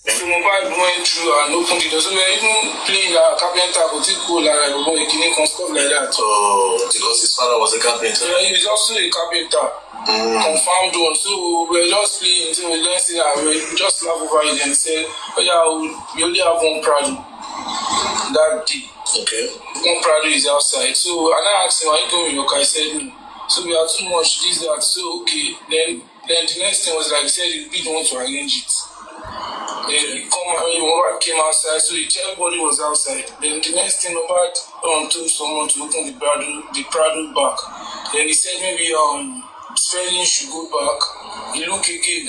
So Mohbad went through and opened the door. So we were even playing a carpenter, but he cool and stuff like that. Oh, because his father was a carpenter. Yeah, he was also a carpenter. Confirmed one. So we were just playing, so we didn't see that. We just laugh over it and said, oh yeah, we only have one Prado that day. Okay. One Prado is outside. So and I asked him, are you going with your car? I said no. So we had too much this, that. So okay. Then the next thing was like he said he didn't want to arrange it. Then Mohbad came outside, so everybody was outside. Then the next thing, Mohbad told someone to open the Prado back. Then he said maybe Spelling should go back. He looked again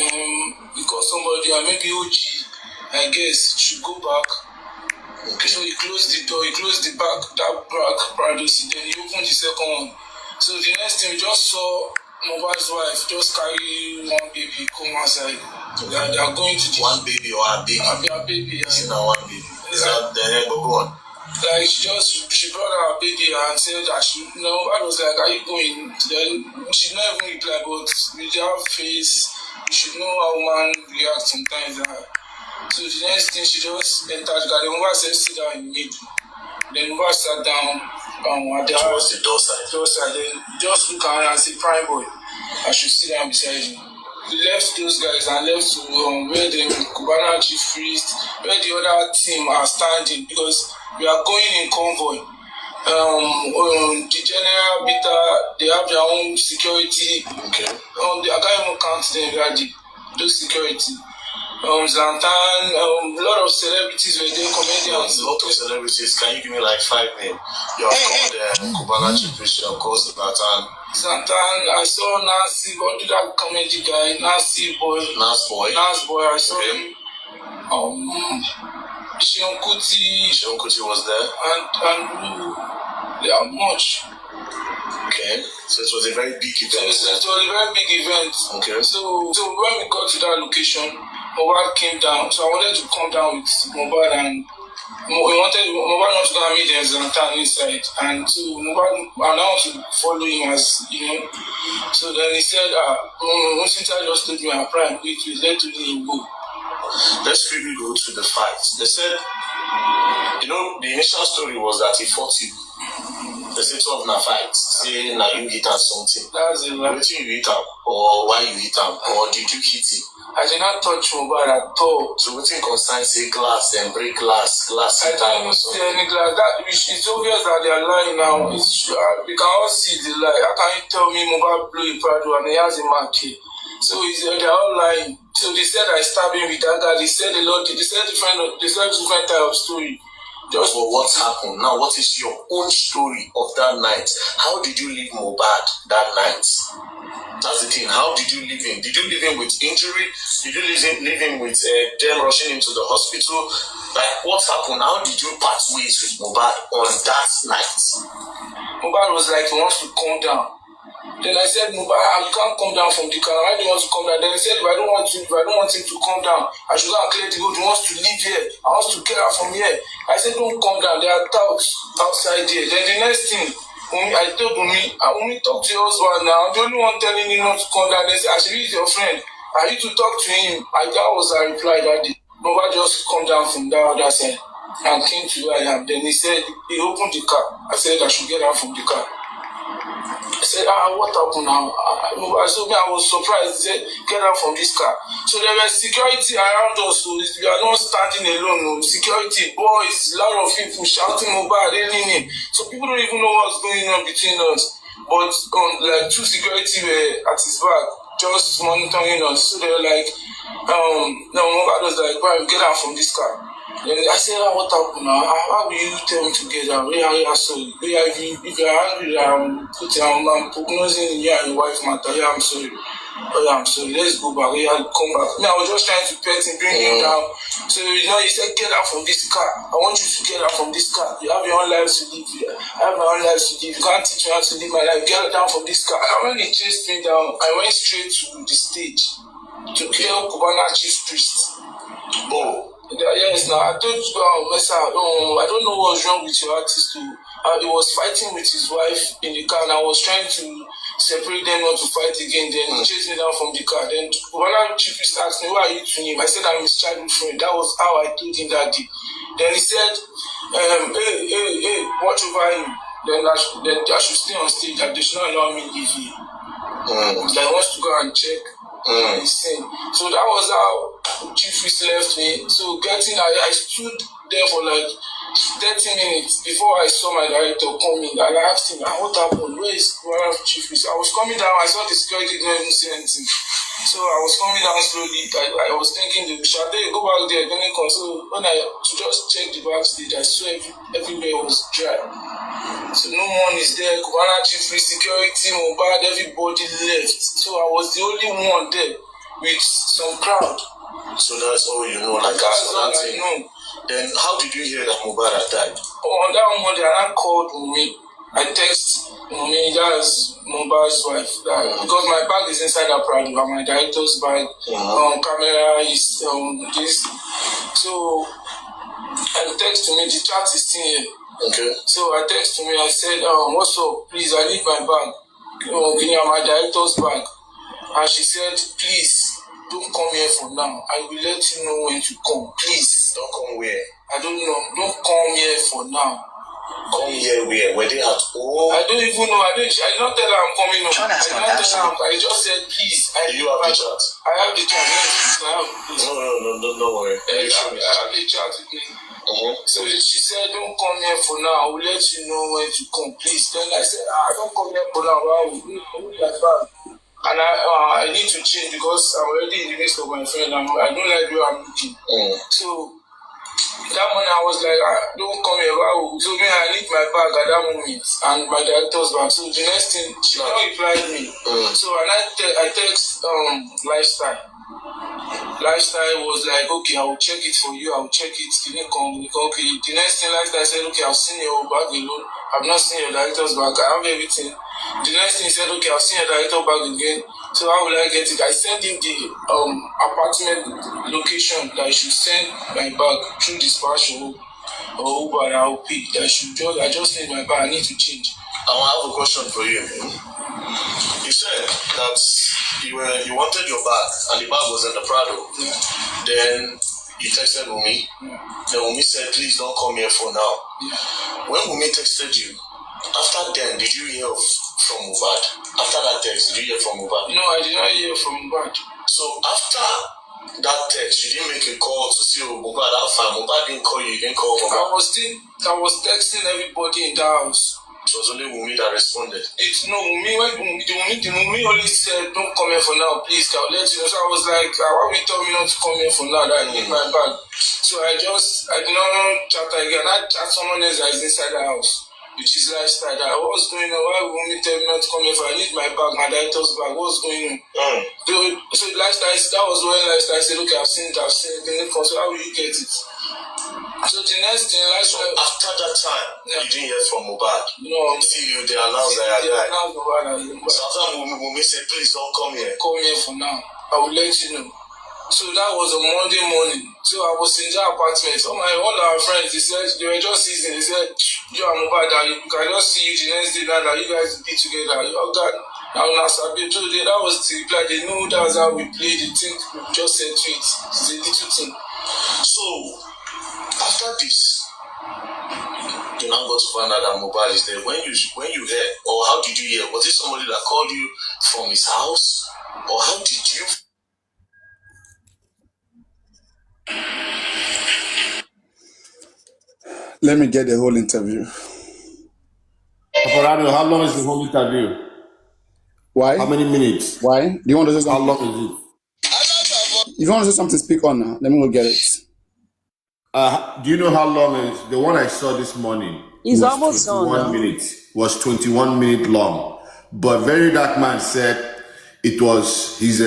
because somebody, maybe OG, I guess, should go back. Okay. So he closed the door, he closed the back Prado, then he opened the second one. So the next thing, we just saw Mohbad's wife just carry one baby come outside. So they are going to one baby or a baby? A baby. It's not one baby. Is that the head of one? Like she brought her baby and said that I was like, are you going? Then she never even replied, but with her face, you should know how man reacts sometimes. So the next thing, she just entered the garden. Mohbad said, sit down in the middle. Then Mohbad sat down at the towards the door side. Then just look around and say, Prime Boy, I should sit down beside him. We left those guys and left to where the Cubana Chief Priest, where the other team are standing, because we are going in convoy. The general beta, they have their own security. Okay. I can't even count them already. Those security. Zlatan, a lot of celebrities were there, comedians. A lot of celebrities. Can you give me like 5 names? You have called Cubana Chief Priest, you have called Zlatan. I saw Nancy, what did that comedy guy? Nancy Boy. Nas Boy, I saw him. Shion Kuti was there. And they are much. Okay. So it was a very big event. So it was a very big event. Okay. So when we got to that location, Mohbad came down. So I wanted to come down with Mohbad and Mohbad wanted to go and meet them Zlatan inside, and so Mohbad announced to follow him as So then he said, since I just told me our prime, we let to him go. Let's quickly go to the fight. They said, the initial story was that he fought you. They said 12 na fight. Say now you hit him something. That's it. What you hit him, or why you hit him, or did you hit him? I did not touch Mohbad at all. So what you concern say glass and break glass I don't see any glass. It's obvious that they are lying now. We can all see the lie. How can you tell me Mohbad blew a Prado and he has a mark here? So they are all lying. So they said I stabbed him with that guy. They said different type of story. Just for what happened. Now, what is your own story of that night? How did you leave Mohbad that night? That's the thing. How did you leave him? Did you leave him with injury? Did you leave him with them rushing him to the hospital? Like, what happened? How did you part ways with Mohbad on that night? Mohbad was like, he wants to calm down. Then I said, Mohbad, you can't come down from the car. Why do you want to come down? Then he said, if I don't want him to come down, I should go and clear the road. He wants to leave here. I want to get out from here. I said, don't come down. There are touts outside here. Then the next thing, I told Umi, talk to your husband now. I'm the only one telling you not to come down. They said, actually, he's your friend. I need to talk to him. That was a reply that day. Mohbad just come down from that other side and came to where I am. Then he said, he opened the car. I said, I should get out from the car. I said, what happened now? I was surprised. He said, get out from this car. So there was security around us. So we are not standing alone. Security, boys, a lot of people shouting Mohbad, anything. So people don't even know what's going on between us. But like 2 security were at his back, just monitoring us. So they were like, Mohbad was like, get out from this car. Then I said, what happened now? How will you tell me to get out? If you're angry, I'm prognosing you and your wife matter. I'm sorry. I'm sorry. Let's go back. Come back. I was just trying to pet him, bring him down. So, he said, get out from this car. I want you to get out from this car. You have your own life to live. I have my own life to live. You can't teach me how to live my life. Get down from this car. And when he chased me down, I went straight to the stage to kill Kubana chief priest. Oh. Yes, now I told you, I don't know what's wrong with your artist too. He was fighting with his wife in the car and I was trying to separate them not to fight again. Then he chased me down from the car. Then when our chief asked me, why are you to him? I said, I'm his childhood friend. That was how I told him that day. Then he said, hey, watch over him. Then I should stay on stage. They should not allow me leave here. He wants to go and check. So that was how Chief Priest left me. So I stood there for like 30 minutes before I saw my director come in. And I asked him, what happened? Where is Chief Priest? I was coming down, I saw the security didn't even say anything. So I was coming down slowly. I was thinking, shall they go back there? So when to just check the backstage, I saw everywhere was dry. So no one is there. Kubana Chief Priest, security, Mohbad, everybody left. So I was the only one there with some crowd. So that's all you know, like that's all I know. Then how did you hear that Mohbad had died? On that Monday, I called Umi. I text Umi, that's Mohbad's wife. Because my bag is inside her Prado, and my director's bag, camera is this. So I text Umi, the chat is still here. Okay. So I text me, I said, what's up? Please, I need my bag. Can you have my director's bag? And she said, please, don't come here for now. I will let you know when to come. Please. Don't come where? I don't know. Don't come here for now. Come here where? Were they at home? I don't even know. I did not tell her I'm coming home. I just said, please. Do you have the chat? I have the chat. Yes, I have. No worry. I have the chat with me. So she said, don't come here for now. I will let you know when to come, please. Then I said, don't come here for now. I will be like that. And I need to change because I'm already in the midst of my friend. I don't like where I'm looking. So that morning I was like, don't come here. So I need my bag at that moment and my director's bag. So the next thing, she not replied me. So and I text Lifestyle. Lifestyle was like, okay, I will check it for you. I will check it. Can you come? Okay. The next thing, Lifestyle said, okay, I've seen your bag alone. I've not seen your director's bag. I have everything. The next thing he said, okay, I've seen your director's bag again. So how will I get it? I sent him the apartment location that I should send my bag through dispatch. or Uber and I'll pay. I just need my bag. I need to change. I have a question for you. You said that you wanted your bag and the bag was in the Prado. Yeah. Then you texted Wumi. Then Wumi said, please don't come here for now. Yeah. When Wumi texted you, after then, did you hear from Mohbad? After that text, did you hear from Mohbad? No, I did not hear from Mohbad. So after that text, you didn't make a call to see Mohbad. How far? Mohbad didn't call you. You didn't call Mohbad. I was texting everybody in the house. It was only Wumi that responded. Wumi only said, don't come here for now, please, I'll let you know. So I was like, why would you tell me not to come here for now, that I need my bag? So I did not chat again. I chat someone else that is inside the house, which is Lifestyle. What's going on? Why would Wumi tell me not to come here for? I need my bag, my director's bag. What's going on? So Lifestyle, that was when Lifestyle said, okay, I've seen it, so how will you get it? So the next thing, after that time, you didn't hear from Mohbad. No. See you, they announced that you died. So after Wumi said, please don't come here. Come here for now. I will let you know. So that was a Monday morning. So I was in the apartment. All our friends, they were just season. They said, you and Mohbad, you can just see you the next day now that you guys will be together. Oh God. Now Nasabi, that was the reply. They knew that was how we played. They think we just said to it. It's a little thing. So after this, you now got to find out that Mohbad is there. When you heard, or how did you hear? Was it somebody that called you from his house? Or how did you? Let me get the whole interview. Paparano, how long is the whole interview? Why? How many minutes? Why? Do you want to say How something? long is it? If you want to say something, speak on now. Let me go get it. Do you know how long is the one I saw this morning? It's almost 21 done now. minutes. Was 21 minutes long. But Very Dark Man said it was his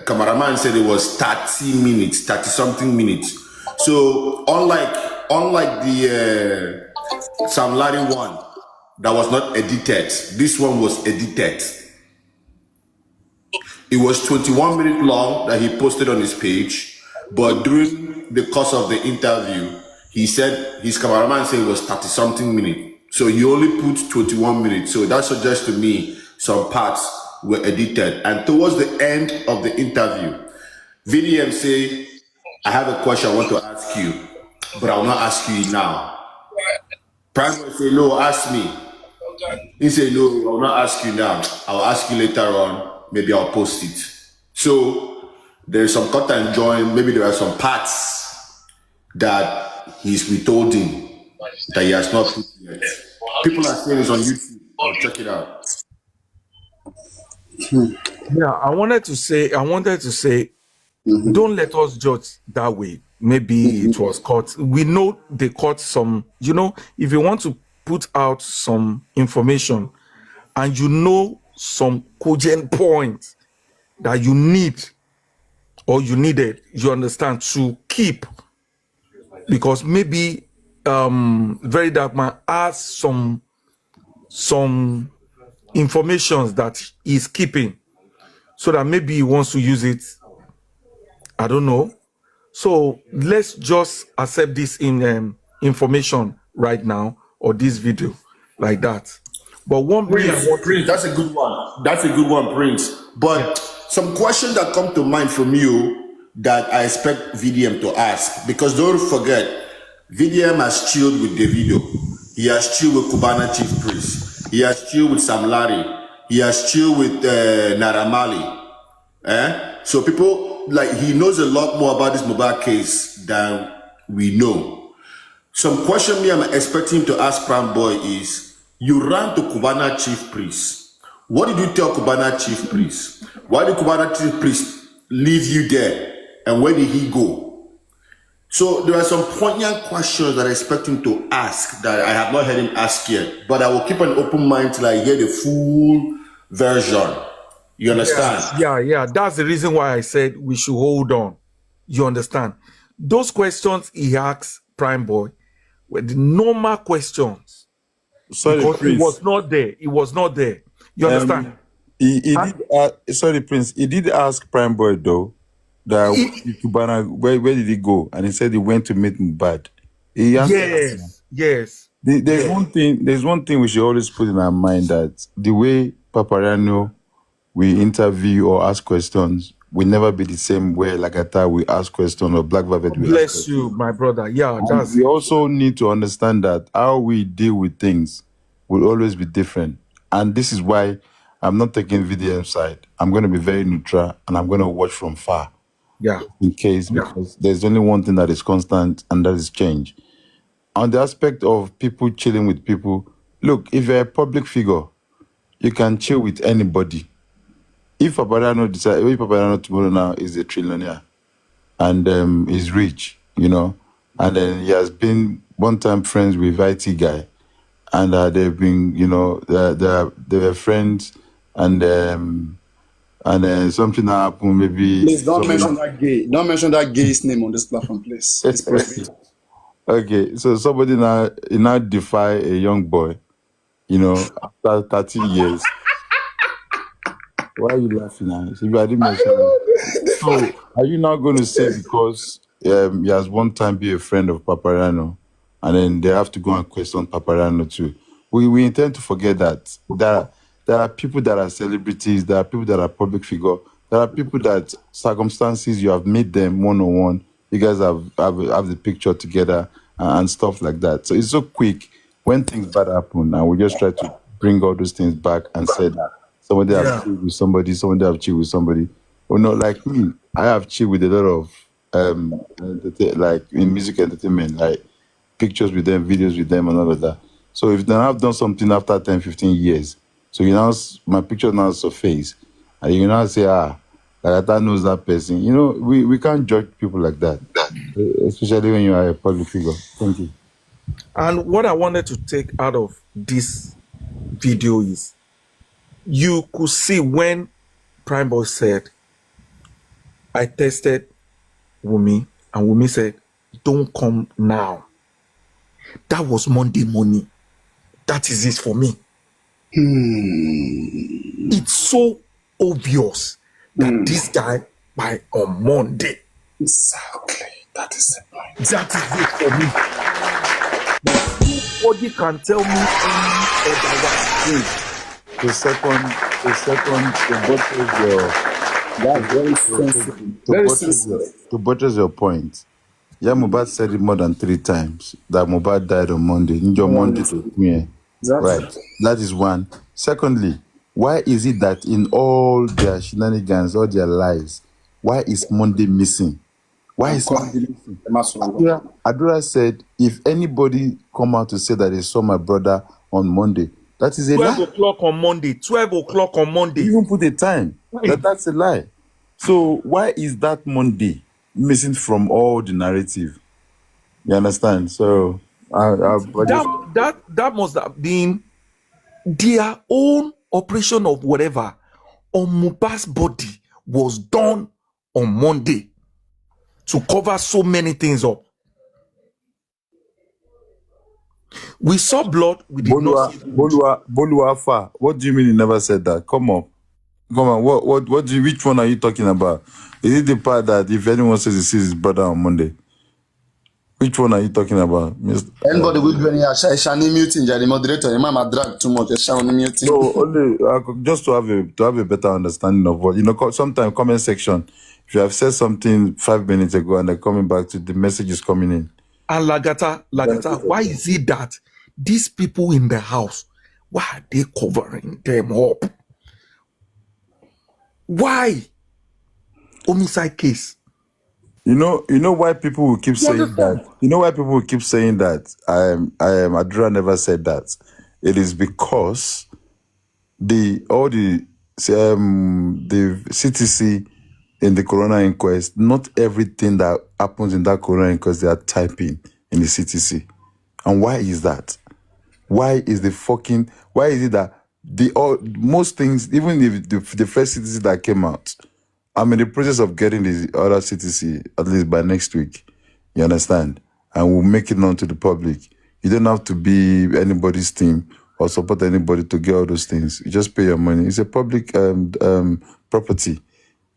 cameraman said it was 30 minutes, 30 something minutes. So unlike the Sam Larry one that was not edited, this one was edited. It was 21 minutes long that he posted on his page, but during the course of the interview, he said his cameraman said it was 30 something minutes. So you only put 21 minutes. So that suggests to me some parts were edited. And towards the end of the interview, VDM say, I have a question I want to ask you, but I will not ask you now. Prime will say, no, ask me. He said, no, I will not ask you now. I'll ask you later on. Maybe I'll post it. So there's some cut and join. Maybe there are some parts that he's withholding that he has not put yet. People are saying it's on YouTube. I'll check it out. Yeah, I wanted to say, don't let us judge that way. Maybe it was caught. We know they caught some, if you want to put out some information and some cogent points that you need or you needed, you understand, to keep, because maybe Very Dark Man has some informations that he's keeping, so that maybe he wants to use it. I don't know. So let's just accept this in information right now, or this video like that. But one thing Prince, that's a good one. That's a good one, Prince. But some questions that come to mind from you that I expect VDM to ask, because don't forget, VDM has chilled with Davido. He has chilled with Cubana Chief Priest. He has chilled with Sam Larry. He has chilled with Naramali. So people, he knows a lot more about this Mohbad case than we know. Some question me I'm expecting him to ask Pram Boy is, you ran to Cubana Chief Priest. What did you tell Cubana Chief Priest? Why did Cubana Chief Priest leave you there? And where did he go? So there are some poignant questions that I expect him to ask that I have not heard him ask yet. But I will keep an open mind till I hear the full version. You understand? Yeah. That's the reason why I said we should hold on. You understand? Those questions he asked Prime Boy were the normal questions. Sorry, because Prince. it was not there. It was not there. You understand? He did. Sorry, Prince. He did ask Prime Boy though that Cubana, where did he go? And he said he went to meet Mohbad. He answered. Yes. There's one thing. There's one thing we should always put in our mind, that the way Paparano we interview or ask questions will never be the same way Lagata we ask questions or Black Velvet we ask Bless questions. you, my brother. Yeah, And that's we it. also need to understand that how we deal with things will always be different. And this is why I'm not taking VDM side. I'm going to be very neutral and I'm going to watch from far. Yeah. In case, because there's only one thing that is constant, and that is change. On the aspect of people chilling with people, look, if you're a public figure, you can chill with anybody. If Papadano tomorrow now is a trillionaire and is rich, and then he has been one time friends with IT guy, and they've been, they were friends, and then something happened, maybe. Please don't mention that gay. Don't mention that gay's name on this platform, please. It's private. Okay, so somebody now defy a young boy, after 30 years. Why are you laughing now? So I didn't mention it. So are you now going to say because he has one time been a friend of Paparano, and then they have to go and question Paparano too? We intend to forget that there are people that are celebrities, there are people that are public figure, there are people that circumstances you have made them one-on-one. You guys have the picture together and stuff like that. So it's so quick when things bad happen, and we just try to bring all those things back and say that somebody have chilled with somebody have chilled with somebody. Well, not like me. I have chilled with a lot of like in music entertainment, like pictures with them, videos with them, and all of that. So if they have done something after 10, 15 years, so my picture now surface, and you now say, like that knows that person. We can't judge people like that, especially when you are a public figure. Thank you. And what I wanted to take out of this video is, you could see when Prime Boy said, I tested Wumi, and Wumi said, don't come now. That was Monday morning. That is it for me. It's so obvious that this guy, on Monday. Exactly. That is the point. That is it for me. Nobody can tell me any otherwise. The second, to buttress your point, Mohbad said it more than 3 times that Mohbad died on Monday. Right. That is one. Secondly, why is it that in all their shenanigans, all their lies, why is Monday missing? Why is Monday missing? Adura said, if anybody come out to say that they saw my brother on Monday, that is a 12 lie. o'clock on Monday. 12 o'clock on Monday. You even put a time. That's a lie. So why is that Monday missing from all the narrative? You understand? So that must have been their own operation of whatever on Mohbad's body was done on Monday to cover so many things up. We saw blood. We did not see Boluafa. What do you mean you never said that? Come on. What do you, which one are you talking about? Is it the part that if anyone says he sees his brother on Monday? Which one are you talking about? Anybody will do any shiny muting, the moderator, you might drag too much, shiny muting. No, only just to have a better understanding of what sometimes comment section, if you have said something 5 minutes ago and they're coming back to the message is coming in. And Lagata, why is it that these people in the house, why are they covering them up? Why? Homicide case. You know why people will keep saying that? You know why people will keep saying that? Adura never said that. It is because the CTC in the coronal inquest, not everything that happens in that coronal inquest they are typing in the CTC. And why is that? Why is it that most things, even if the first CTC that came out, I'm in the process of getting the other CTC at least by next week. You understand? And we'll make it known to the public. You don't have to be anybody's team or support anybody to get all those things. You just pay your money. It's a public property.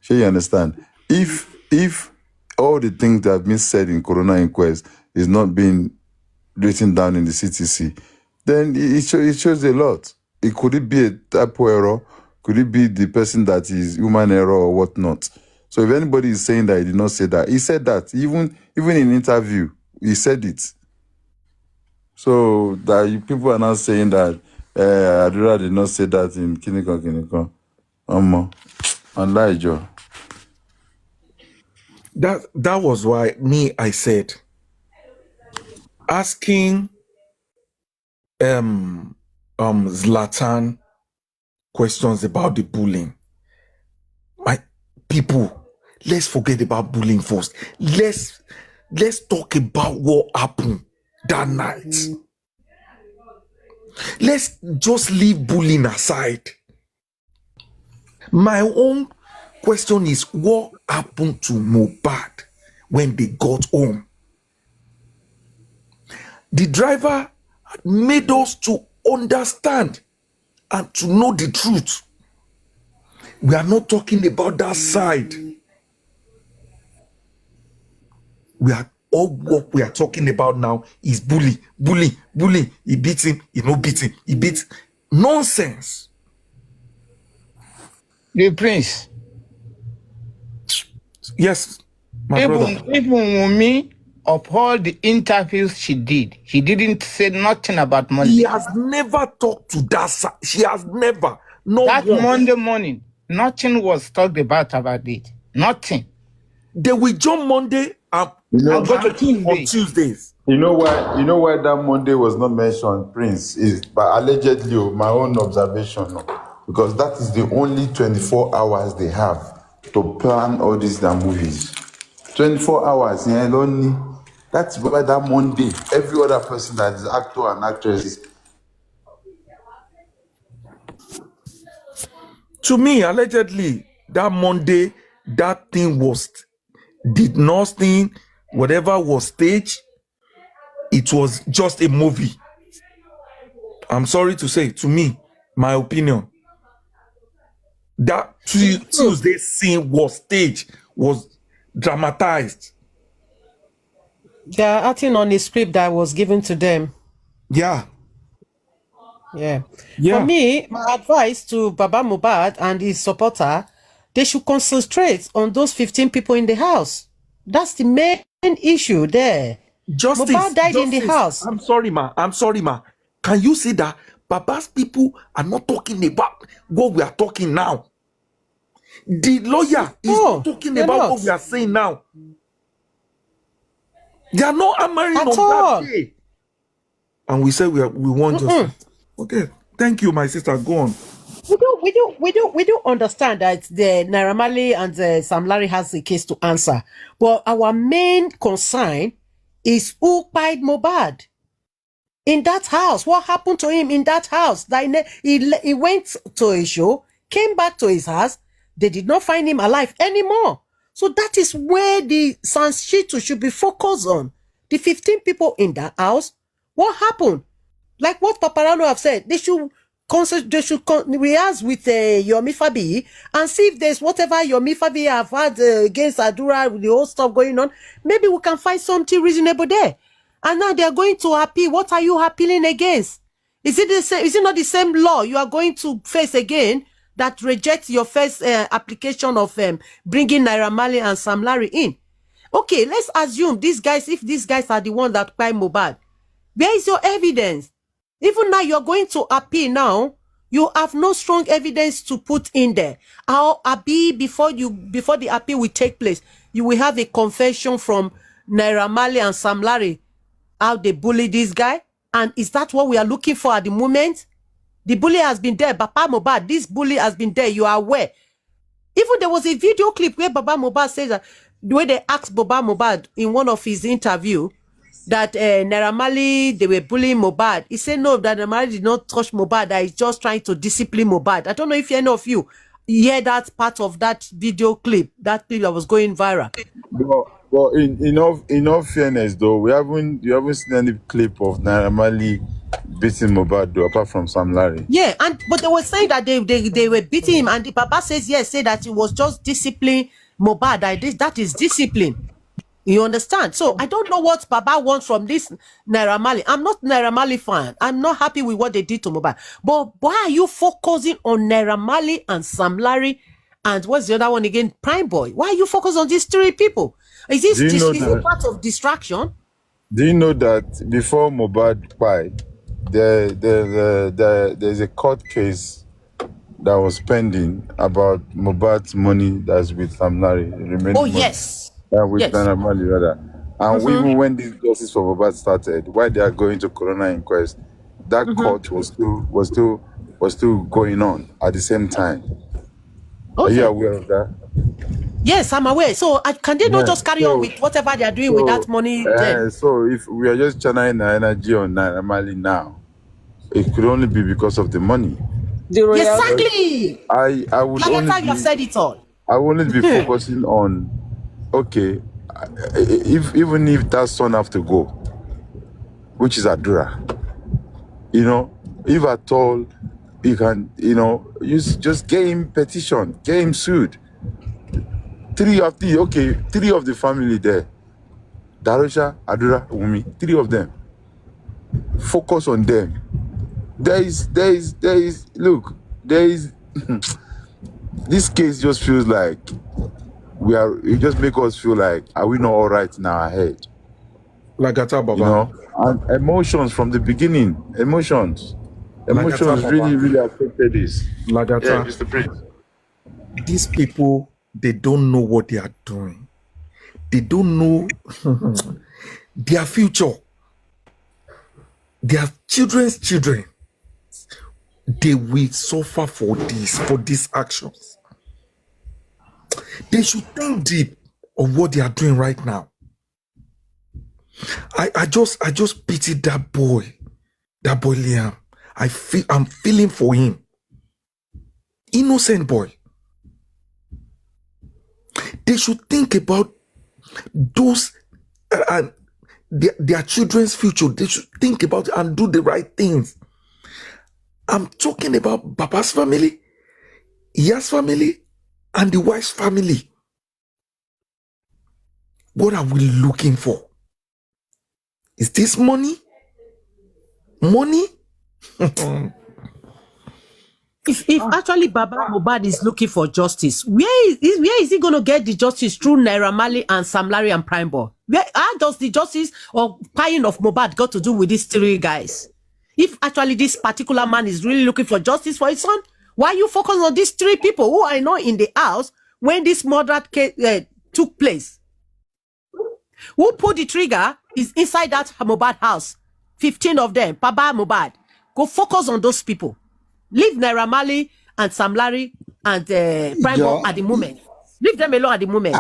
Sure, you understand? If all the things that have been said in Corona inquest is not being written down in the CTC, then it shows a lot. Could it be a typo error? Could it be the person that is human error or whatnot? So if anybody is saying that he did not say that, he said that. Even in interview, he said it. So that people are now saying that Adura did not say that in Kiniko. Elijah. That was why I said asking Zlatan questions about the bullying. My people, let's forget about bullying first. Let's talk about what happened that night. Let's just leave bullying aside. My own question is, what happened to Mohbad when they got home? The driver made us to understand and to know the truth. We are not talking about that side. All what we are talking about now is bully. He beat him, he no beat him. He beat nonsense. The prince. Yes, my brother. Even Wunmi, of all the interviews she did, he didn't say nothing about money. He has never talked to that side. She has never. That Monday morning, nothing was talked about it. Nothing. They will jump Monday and go to Tuesdays. You know why that Monday was not mentioned, Prince, is by allegedly my own observation, because that is the only 24 hours they have to plan all these movies. 24 hours, only. That's why that Monday, every other person that is actor and actress is. To me, allegedly, that Monday, that thing did nothing, whatever was staged, it was just a movie. I'm sorry to say, to me, my opinion, that Tuesday scene was staged, was dramatized. They are acting on a script that was given to them. Yeah. For me, my advice to Baba Mohbad and his supporter, they should concentrate on those 15 people in the house. That's the main issue there. Mohbad died in the house. I'm sorry, ma. Can you see that Baba's people are not talking about what we are talking now? The lawyer is not talking about what we are saying now. They are not hammering on that day. And we say we want justice. Okay, thank you, my sister. Go on. We do understand that the Naira Marley and Sam Larry has a case to answer, but our main concern is who pied Mohbad in that house. What happened to him in that house? That he went to a show, came back to his house. They did not find him alive anymore. So that is where the Shittu should be focused on. The 15 people in that house. What happened? Like what Paparano have said, they should rehearse with Yomi Fabi and see if there's whatever Yomi Fabi have had against Adura, with the whole stuff going on. Maybe we can find something reasonable there. And now they are going to appeal. What are you appealing against? Is it the same? Is it not the same law you are going to face again that rejects your first application of bringing Naira Marley and Sam Larry in? Okay, let's assume these guys, if these guys are the ones that buy Mohbad, where is your evidence? Even now, you're going to appeal now. You have no strong evidence to put in there. How before the appeal will take place, you will have a confession from Naira Marley and Sam Larry, how they bully this guy. And is that what we are looking for at the moment? The bully has been there. Baba Mohbad, this bully has been there. You are aware. Even there was a video clip where Baba Mohbad says that the way they asked Baba Mohbad in one of his interview that Naira Marley, they were bullying Mohbad. He said no, that Naira Marley did not touch Mohbad, that he's just trying to discipline Mohbad. I don't know if any of you hear that part of that video clip, that clip that was going viral. Well, in all fairness, though, you haven't seen any clip of Naira Marley beating Mohbad, though, apart from Sam Larry. Yeah, but they were saying that they were beating him, and the Papa says yes, say that it was just discipline Mohbad. That is discipline. You understand? So I don't know what Baba wants from this Naira Marley. I'm not Naira Marley fan. I'm not happy with what they did to Mohbad. But why are you focusing on Naira Marley and Sam Larry and what's the other one again? Prime Boy. Why are you focused on these three people? Is this Do you know is it that? part of distraction? Do you know that before Mohbad died, there's a court case that was pending about Mohbad's money that's with Sam Larry, remaining Oh money, yes. with Yes. Naira Marley rather. And even when this justice for Mohbad started, while they are going to coronal inquest, that court was still going on at the same time. Are you Okay. aware of that? Yes, I'm aware. So can they not Yeah. just carry on with whatever they are doing with that money then? So if we are just channeling our energy on Naira Marley now, it could only be because of the money. The royalty. Exactly. I would Like only you have said it all. I will only be focusing on, okay, even if that son have to go, which is Adura, if at all you can, you just get him petition, get him sued. Three of the family there, Darusha, Adura, Umi, three of them. Focus on them. There is this case just feels like it just makes us feel like, are we not all right in our head? Lagata Baba. And emotions from the beginning, emotions Lagata really, Baba. really affected this. Lagata. Yeah, Mr. Prince. These people, they don't know what they are doing. They don't know their future. Their children's children, they will suffer for these actions. They should think deep of what they are doing right now. I just pity that boy Liam. I'm feeling for him. Innocent boy. They should think about those and their children's future. They should think about it and do the right things. I'm talking about Baba's family, Iya's family, and the wife's family. What are we looking for? Is this money? Money? If actually Baba Mohbad is looking for justice, where is he going to get the justice? Through Naira Marley and Sam Larry and Prime Boy? How does the justice or paying of Mohbad got to do with these three guys? If actually this particular man is really looking for justice for his son, why you focus on these three people who I know in the house when this murder case took place? Who pulled the trigger is inside that Mohbad house. 15 of them, Baba Mohbad. Go focus on those people. Leave Naira Marley and Sam Larry and Prime Boy at the moment. Leave them alone at the moment.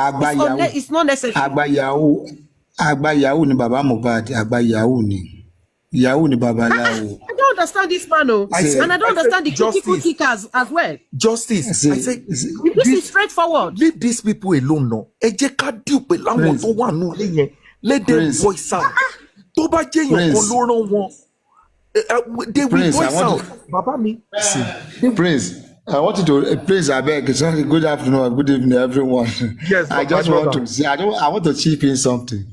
It's not necessary. Agba Yahoo ni Baba Mohbad. Agba Yahoo ni. Yahoo ni Baba Lao. I don't understand this man, and I don't understand the critical thinkers as well. Justice. I say, this is straightforward. Leave these people alone now. Let them voice out. They will voice out. Baba me. Prince, I want you to please. I beg. Good afternoon or good evening, everyone. Yes, I just want to say. I want to chip in something.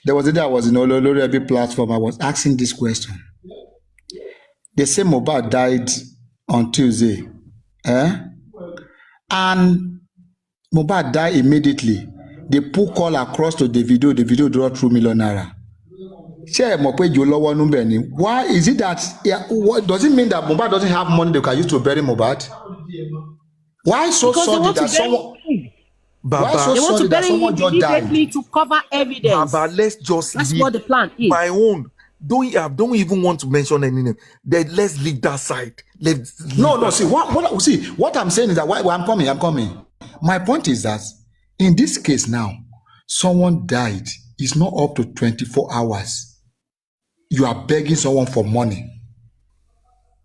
There was a day I was in Olori platform. I was asking this question. They say Mohbad died on Tuesday, and Mohbad died immediately. They put call across to the video. The video draw through million naira. Why is it that? What does it mean that Mohbad doesn't have money they can use to bury Mohbad? Why so sorry that someone? Baba, they want to bury him immediately to cover evidence. Baba, let's just That's leave what the plan is. my own. Don't even want to mention any name. Then let's leave that side. No. See what I'm saying is that I'm coming. My point is that in this case now, someone died. It's not up to 24 hours. You are begging someone for money.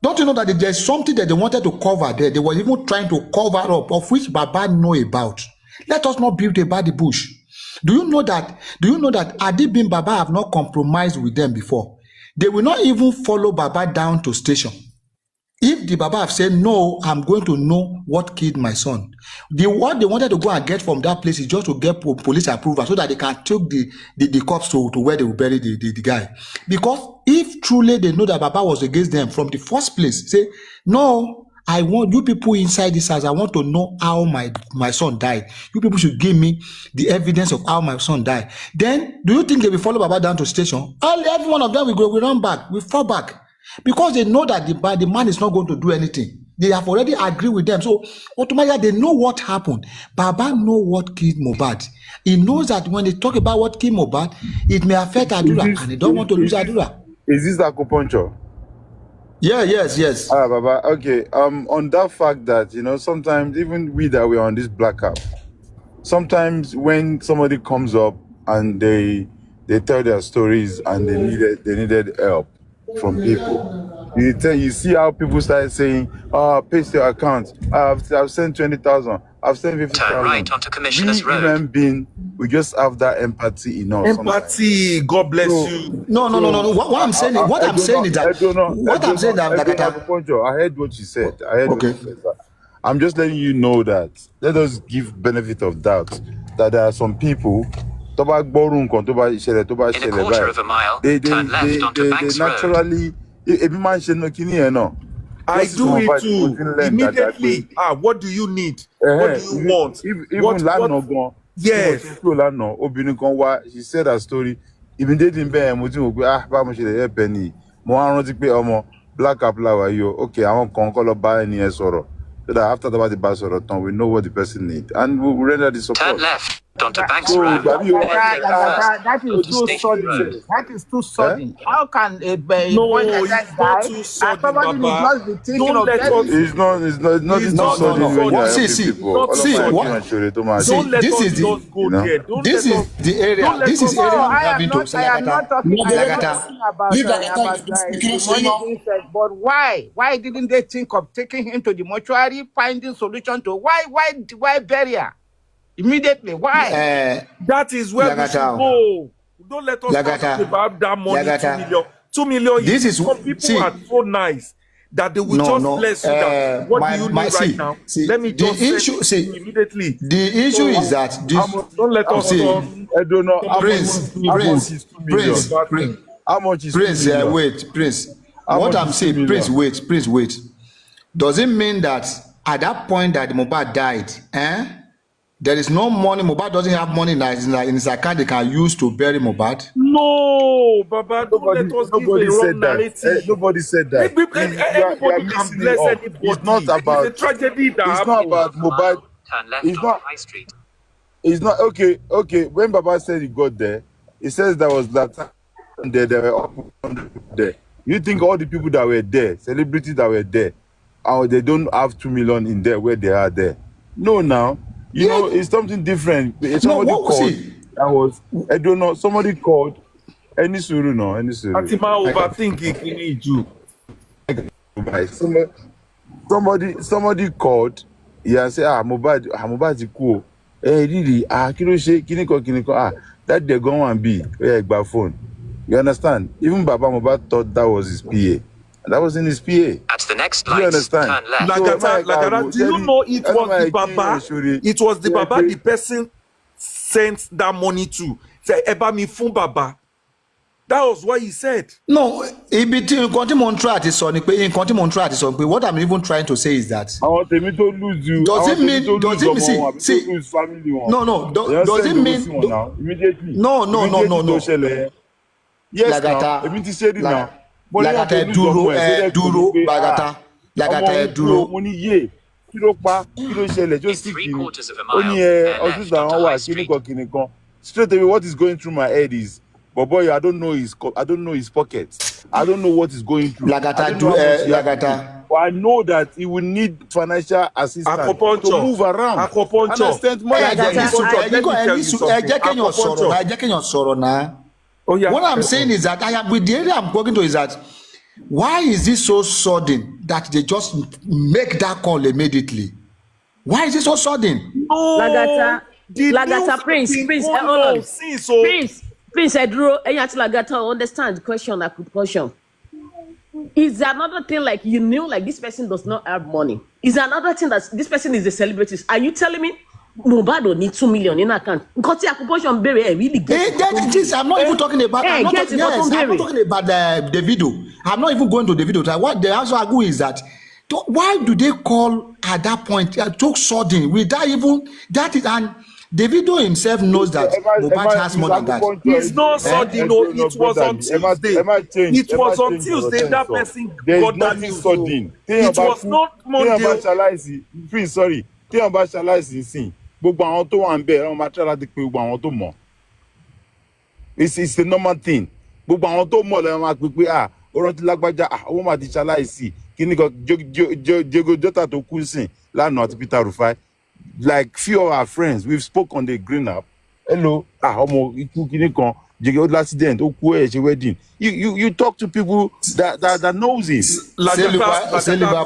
Don't you know that there's something that they wanted to cover there? They were even trying to cover up, of which Baba know about. Let us not build about the bush. Do you know that Adib bin Baba have not compromised with them before? They will not even follow Baba down to station. If the Baba have said, no, I'm going to know what killed my son, what they wanted to go and get from that place is just to get police approval so that they can take the corpse to where they will bury the guy. Because if truly they know that Baba was against them from the first place, say, no, I want you people inside this house, I want to know how my son died. You people should give me the evidence of how my son died. Then, do you think they will follow Baba down to station? Every one of them will run back, will fall back. Because they know that the man is not going to do anything. They have already agreed with them. So automatically they know what happened. Baba know what killed Mohbad. He knows that when they talk about what killed Mohbad, it may affect Adura, and they don't want to lose Adura. Is this acupuncture? Yeah, yes. Baba. Okay. On that fact that sometimes even we that we're on this black app, sometimes when somebody comes up and they tell their stories and they needed help from people, you see how people start saying, paste your account, I've sent 20,000, I've sent 50,000. Turn right onto Commissioners Road. Human being, we just have that empathy in us. Empathy, God bless you. No. What I'm saying is that I heard what you said. What you said. I'm just letting you know that let us give benefit of doubt that there are some people. In a quarter of a mile, turn left onto Banks Road. Naturally, I do it too. Immediately. What do you need? What do you want? Even Lanogon. Yes. She said her story. Immediately, black up okay, I won't call buy any sorrow. So that after the bus or we know what the person needs. And we render the support. Turn left onto Banks Road. That is too sudden. That is too sudden. How can a boy like that die? Too sudden, somebody will just be thinking of that. It's not too sudden when you are helping people. This is the area. This is area I am not talking about demonic insect, but why? Why didn't they think of taking him to the mortuary, finding solution to why burial? Immediately, why? That is where we should go. Don't let us talk about that money, 2 million. This is some people are so nice that they will just bless you down. What do you need right now? Let me just say immediately. The issue is that don't let us I don't know. Prince. How much is Prince? Wait, Prince. What I'm saying, Prince, wait. Does it mean that at that point that Mohbad died, there is no money? Mohbad doesn't have money in his account they can use to bury Mohbad? No, Baba, don't let us give a wrong narrative. Nobody said that. Anybody can bless anybody. It's not about a tragedy that it's not about Mohbad. Turn left onto High Street. It's not okay. When Baba said he got there, he says there was that time there were up 100 people there. You think all the people that were there, celebrities that were there, they don't have 2 million in there where they are there? No, now. You know, it's something different. Somebody called. I don't know. Somebody called. Any suru. Atima overthinking in you. Somebody called. Yeah, say Mohbad is cool. Really? Kiniko. That they go and be. By phone. You understand? Even Baba Mohbad thought that was his PA. That was in his PA. At the next light, turn left. Lagata, do you know it was the Baba? It was the Baba the person sent that money to. Say, Eba mi fun Baba. That was what he said. No, what I'm even trying to say is that I want him to lose you. Does it mean does it mean immediately? No. Yes, now. Lagata duro Bagata. Just 3/4 of a mile. Straight away, what is going through my head is, but boy, I don't know his pockets. I don't know what is going through. Lagata. But I know that he will need financial assistance to move around. Understand? What I'm saying is that with the area I'm talking to is that why is this so sudden that they just make that call immediately? Why is it so sudden? No. Lagata, Prince, hold on. Prince, Edro, Lagata, understand the question, I could question. Is another thing like you knew like this person does not have money. Is another thing that this person is a celebrity. Are you telling me Mohbad don't need 2 million in account? Because the occupation berry really get That is, I'm not even talking about. I'm not talking about the video. I'm not even going to the video. What they also argue is that why do they call at that point took sudden without even that is and Davido himself knows that Mohbad has more than that. It's not sudden. It was on Tuesday. It was on Tuesday that person got that news. It was not Monday. Please, sorry. Téèyàn bá ṣaláìsí sìn gbogbo àwọn tó wà ń bẹ̀ ẹ̀ wọ́n máa try láti pe gbogbo àwọn tó mọ̀. It's a normal thing. Gbogbo àwọn tó mọ̀ lẹ́yìn máa pe pé ó rántí lágbájá owó máa ti ṣaláìsí kí ni kan Diego Jota tó kú sìn lánàá àti Peter Rufai. Like few of our friends, we've spoke on the green app. Hello, ọmọ ikú kíní kan, Diego accident, ó kú ẹ̀ ṣe wedding. You talk to people that knows it.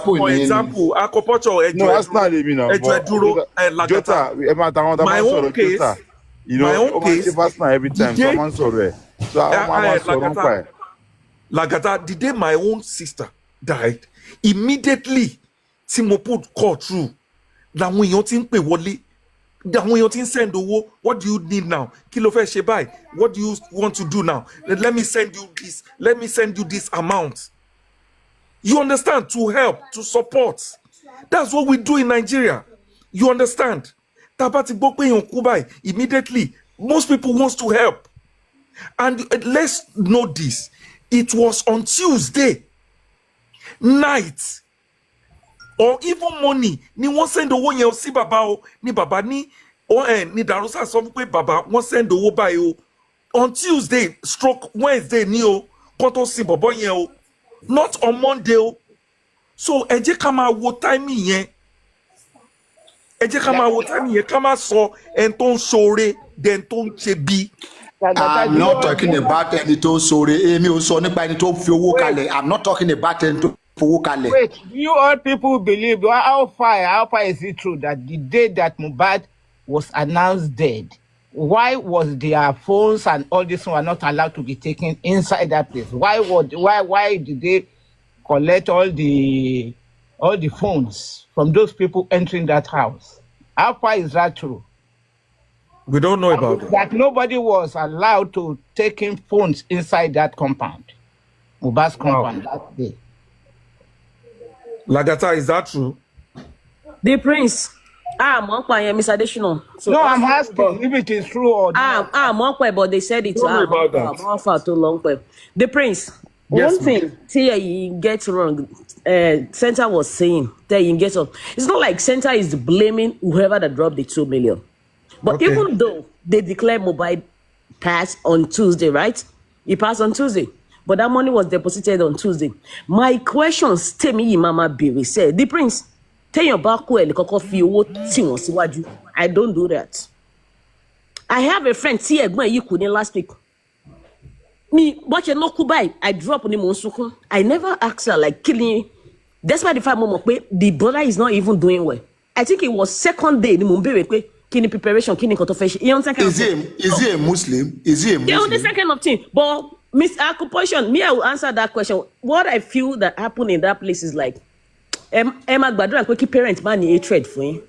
For example, acupuncture. No, that's not me now. Jota, my own case. You know, every time someone saw it. So Lagata, the day my own sister died, immediately, tí put call through. Làwọn èèyàn ti ń pè wọlé. Làwọn èèyàn ti ń send owó. What do you need now? Kí ló fẹ́ ṣe báyìí? What do you want to do now? Let me send you this. Let me send you this amount. You understand? To help, to support. That's what we do in Nigeria. You understand? Tàbá ti gbọ́ pé èèyàn kú báyìí, immediately, most people wants to help. And let's note this. It was on Tuesday night. Or even money ni wọ́n send owó yẹn sí bàbá o ni bàbá ní ni Darosa sọ pé bàbá wọ́n send owó báyìí o on Tuesday stroke Wednesday ni o kó tó sin bọ̀bọ̀ yẹn o not on Monday o so ẹ jẹ́ ká máa wo timing yẹn ká máa sọ ẹni tó ń ṣoore dẹni tó ń ṣe bí. I'm not talking about ẹni tó ń ṣoore èmi ò sọ nípa ẹni tó fi owó kalẹ̀. I'm not talking about ẹni tó. Wait, you all people believe how far is it true that the day that Mohbad was announced dead, why was their phones and all this were not allowed to be taken inside that place? Why did they collect all the phones from those people entering that house? How far is that true? We don't know about it. That nobody was allowed to take in phones inside that compound, Mohbad's compound that day. Lagata, is that true? The prince. Mr. Additional. So, no, I'm asking if it is true or not. But they said it. Don't worry about that. Too long. The prince. Yes, one thing, you get wrong. Center was saying that you get up. It's not like Center is blaming whoever that dropped the 2 million. But even though they declared Mohbad pass on Tuesday, right? He passed on Tuesday. But that money was deposited on Tuesday. My questions tell me, Mama Baby said, the prince, tell your back well, I don't do that. I have a friend, you couldn't last week. Me, but you know, Kubai, I drop on the I never asked her, like, killing. That's why the fact, the brother is not even doing well. I think it was second day, the Mumbai, kini preparation, kini kotofeshi. Is he a Muslim? Is he a Muslim? Yeah, the second of thing. But Miss Occupation, me, I will answer that question. What I feel that happened in that place is like, Emma Badura, quick parents money a trade for him.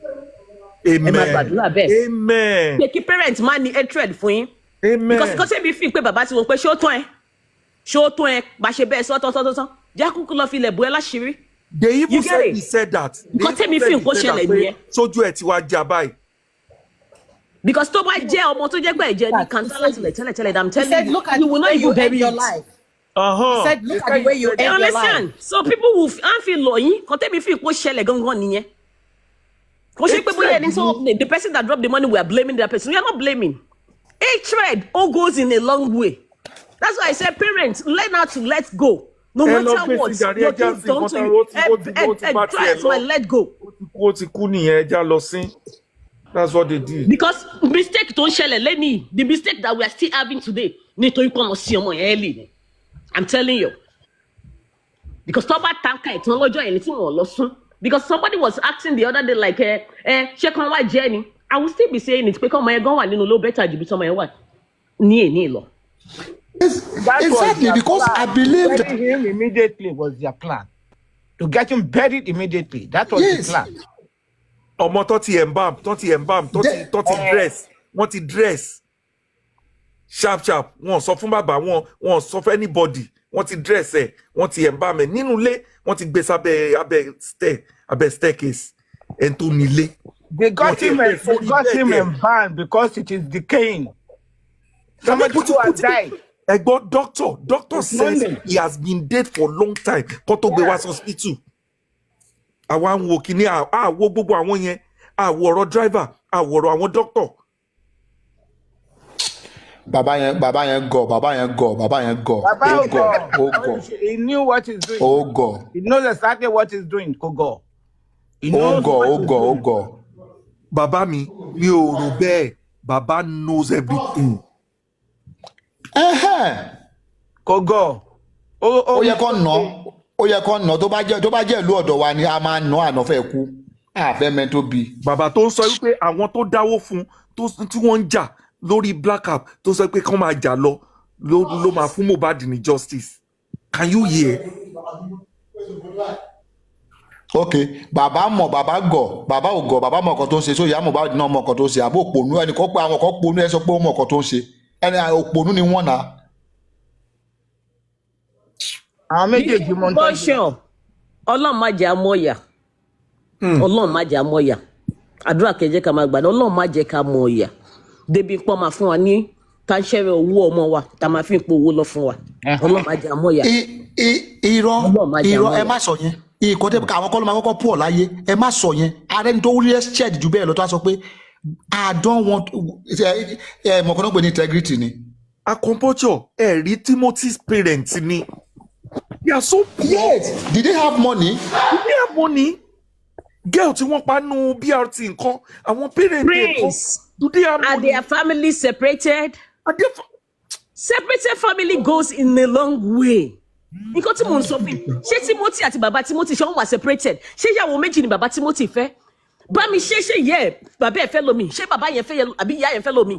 Amen. Emma Badura best. Amen. Quick parents money a trade for him. Amen. Because if you think Baba will show to Bashe best, Jaku Kulofile Buela Shiri. They even said he said that. Because tell me if you go share like so do it Jabai. Because to buy jail or to get by jail, you can't tell it. I'm telling you, look at you will not even bury your it. life. He said, look at the way you end your life. So people who feel low, can't me feel what shell the person that dropped the money, we are blaming that person. We are not blaming. Hatred all goes in a long way. That's why I said, parents, learn how to let go. No matter what, your kids don't try to let go. That's what they did. Because mistake don't share Lenny. The mistake that we are still having today. I'm telling you. Because because somebody was asking the other day, like, check on what Jenny. I will still be saying it because my gun was a little better to be somewhere what. That was Exactly, their because I plan. believe Bury that him immediately was their plan. To get him buried immediately. That was the yes, plan. ọmọ tó ti embalm tó ti dress wọ́n ti dress sharp wọ́n sọ fún bàbá wọ́n sọ fún anybody wọ́n ti dress ẹ̀ wọ́n ti embalm ẹ̀ nínú ilé wọ́n ti gbé sábẹ́ abẹ́ staircase ẹni tó nílé. They got him embalmed because it is decaying. Somebody who has died. Doctor says he has been dead for a long time. Kó tó gbé wá hospital. Àwa ń wo kíní àwo gbogbo àwọn yẹn àwo ọ̀rọ̀ driver àwo ọ̀rọ̀ àwọn doctor. Baba yẹn go. He knew what he's doing. Oh God. He knows exactly what he's doing. Kogo. He knows Oh God. Baba mi ò rò bẹ́ẹ̀. Baba knows everything. Kogo. Ó yẹ kó nà tó bá jẹ́ ìlú ọ̀dọ̀ wa ni a máa nà ànáfẹ́ kú. Àfẹ́mẹ́ tó bi. Bàbá tó ń sọ wípé àwọn tó dáwó fún tí wọ́n ń jà lórí black cap tó sọ pé kán máa jà ló máa fún Mohbad ní justice. Can you hear? Okay, bàbá mọ̀ bàbá gọ̀ bàbá ò gọ̀ bàbá mọ̀ ọ̀kan tó ń ṣe so ìyá Mohbad náà mọ̀ ọ̀kan tó ń ṣe àbó òpònú ẹnì kan pé àwọn kan ponú ẹ sọ pé ó mọ̀ ọ̀kan tó ń ṣe ẹni òpònú ni wọ́n nà. Àwọn méjèèjì mọ̀ tó ń ṣe. Ọlọ́run má jẹ́ amọ̀yà. Ọlọ́run má jẹ́ amọ̀yà. Àdúrà kẹjẹ ká máa gbàdá Ọlọ́run má jẹ́ ká mọ̀ ọ̀yà. Débi pọ́n máa fún wa ní táṣẹ́rẹ́ owó ọmọ wa tá máa fi ń po owó lọ fún wa. Ọlọ́run má jẹ́ amọ̀yà. Irọ́ ẹ má sọ yẹn. Ìkọ́ tẹ́ àwọn kọ́ ló máa kọ́kọ́ pọ̀ láyé ẹ má sọ yẹn ààrẹ ní tó rí ẹ̀ṣẹ̀d jù bẹ́ẹ̀ lọ tó a sọ pé I don't want mọ̀kànnà pé ní integrity ni. Akompocho ẹ̀rí Timothy's parents ni. They are so poor. Yes. Did they have money? Girl tí wọ́n pa nù BRT nǹkan àwọn parents Prince. Do they have money? Are their families separated? Separated family goes in a long way. Nǹkan tí mo ń sọ fún yín ṣé Timothy àti bàbá Timothy ṣé wọ́n wà separated ṣé ìyàwó méjì ni bàbá Timothy fẹ́ bá mi ṣe yẹ bàbá ẹ̀ fẹ́ lomi ṣé bàbá yẹn fẹ́ àbí ìyá yẹn fẹ́ lomi.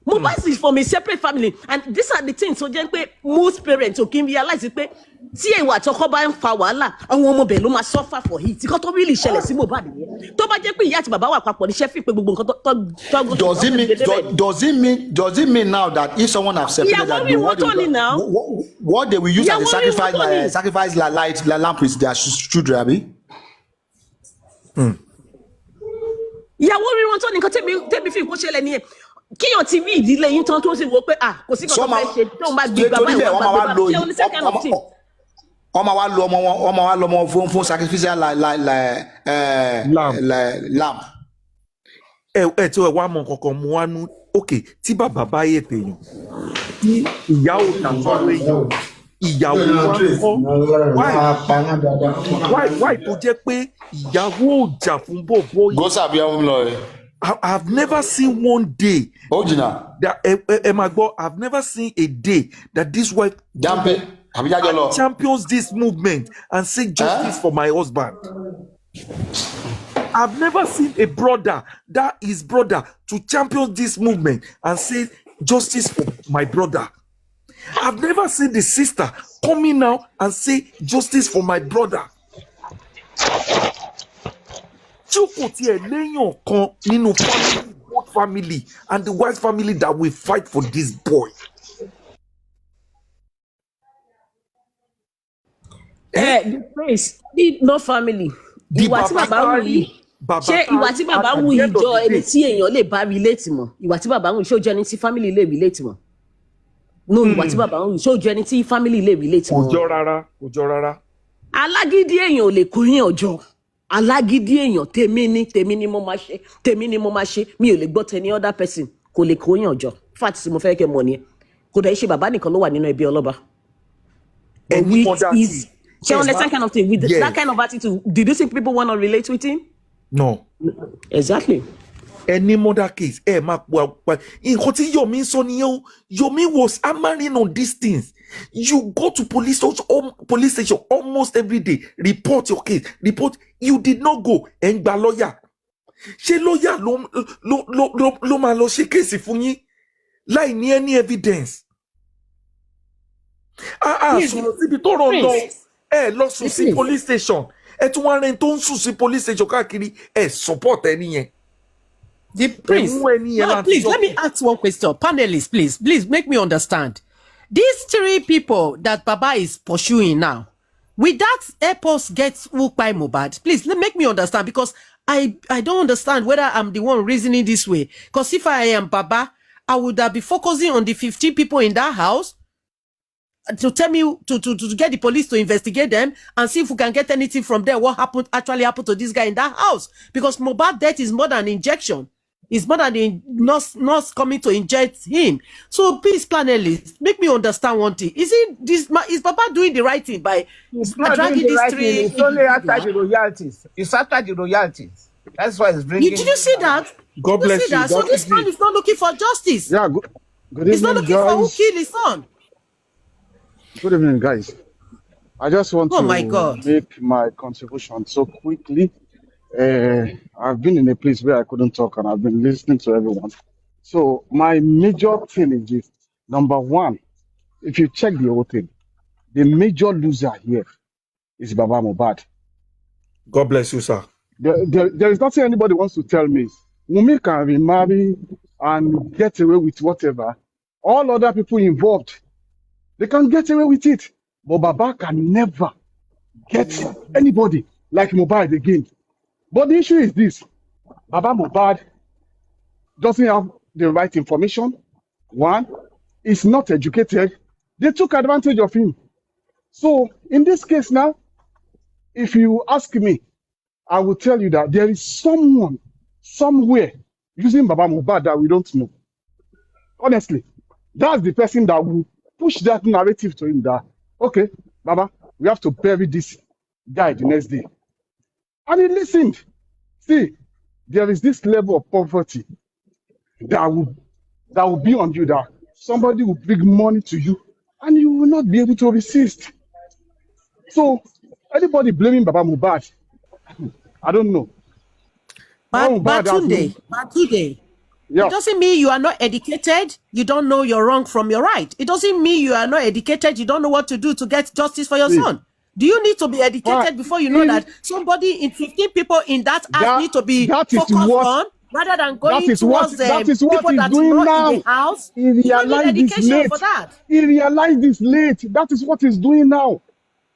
Mohbad is from a separate family and these are the things tó jẹ́ pé most parents ò kí n realize pé tí èèwà àtọkọ bá ń fa wàhálà àwọn ọmọ bẹ́ẹ̀ ló máa suffer for it nǹkan tó really ṣẹlẹ̀ sí Mohbad yẹn tó bá jẹ́ pé ìyá àti bàbá wà papọ̀ níṣẹ́ fi pé gbogbo nǹkan tó Does it mean now that if someone have separated what they will use as a sacrifice lamp is their children abi? Ìyàwó rí wọn tó ní nǹkan tẹ́bi fi kó ṣẹlẹ̀ nìyẹn kíyàn ti rí ìdílé yín tán tó sì wò pé kò sí nǹkan tó fẹ́ ṣe tó ń bá gbé bàbá ìwà bàbá ṣé wọn ní second of thing. Ọmọ wa lo ọmọ fún sacrificial lamp. Ẹ tí wàá mọ kankan mu wá nú òkè tí bàbá bá yẹ tèèyàn tí ìyá ò tà sọ́wọ́ èèyàn ìyàwó wa kọ́ why tó jẹ́ pé ìyàwó ò jà fún bọ̀bọ̀ yìí. Gọ́sàbí ọmọ mi lọ rẹ̀. I've never seen one day. That I've never seen a day that this wife champions this movement and say justice for my husband. I've never seen a brother that is brother to champion this movement and say justice for my brother. I've never seen the sister coming out and say justice for my brother. Both family and the wife's family that will fight for this boy. The place no family. Ìwà tí bàbá wù yìí ṣé ìwà tí bàbá wù yìí jọ ẹni tí èèyàn lè bá relate mọ́ ìwà tí bàbá wù yìí ṣé ó jọ ẹni tí family lè relate mọ́ no ìwà tí bàbá wù yìí ṣé ó jọ ẹni tí family lè relate mọ́. Kò jọ rárá. Alágídí èèyàn ò lè kó yín ọjọ́ alágídí èèyàn tèmi ni mo máa ṣe mi ò lè gbọ́ tẹni other person kò lè kó yín ọjọ́ fact tí mo fẹ́ kẹ́ mọ̀ ni kò dẹ̀ ṣe bàbá nìkan ló wà nínú ẹbí ọlọ́ba. She understand kind of thing with that kind of attitude. Did you think people want to relate with him? No. Exactly. Any murder case, nǹkan tí Yomi sọ nìyẹn o. Yomi was hammering on these things. You go to police station almost every day. Report your case. Report. You did not go. Ẹ ń gba lawyer. Ṣé lawyer ló máa lọ ṣe case fún yín láì ní any evidence? Please, sọ̀rọ̀ síbi tó ràn lọ. Prince. Lọ sùn sí Please. police station. Tún wá rẹ̀ tó ń sùn sí police station káàkiri. Support ẹni yẹn. The Prince. No, please, let me ask one question. Panelists, please make me understand. These 3 people that Baba is pursuing now, will that help us get hooked by Mohbad? Please, make me understand, because I don't understand whether I'm the one reasoning this way. Because if I am Baba, I would be focusing on the 15 people in that house to tell me to get the police to investigate them and see if we can get anything from there. What actually happened to this guy in that house? Because Mohbad death is more than injection. It's more than the nurse coming to inject him. So please, panelists, make me understand one thing. Is Papa doing the right thing by dragging these 3? It's only after the royalties. It's after the royalties. That's why it's bringing. Did you see that? God bless you. So this man is not looking for justice. Yeah, good evening, He's not looking for who killed his son. Good evening, guys. I just want to God. make my contribution so quickly. I've been in a place where I couldn't talk, and I've been listening to everyone. So my major thing is this. Number one, if you check the whole thing, the major loser here is Baba Mohbad. God bless you, sir. There is nothing anybody wants to tell me. Wunmi can remarry and get away with whatever. All other people involved, they can get away with it. But Baba can never get anybody like Mohbad again. But the issue is this. Baba Mohbad doesn't have the right information. One, he's not educated. They took advantage of him. So in this case now, if you ask me, I will tell you that there is someone somewhere using Baba Mohbad that we don't know. Honestly, that's the person that will push that narrative to him that, okay, Baba, we have to bury this guy the next day. And he listened. See, there is this level of poverty that will be on you, that somebody will bring money to you and you will not be able to resist. So anybody blaming Baba Mohbad, I don't know. But today, yeah. It doesn't mean you are not educated, you don't know your wrong from your right. It doesn't mean you are not educated, you don't know what to do to get justice for your son. Do you need to be educated before you know that somebody in 15 people in that house need to be focused on, rather than going towards people that is not in the house? He realized this late. For that. He realized this late. That is what he's doing now.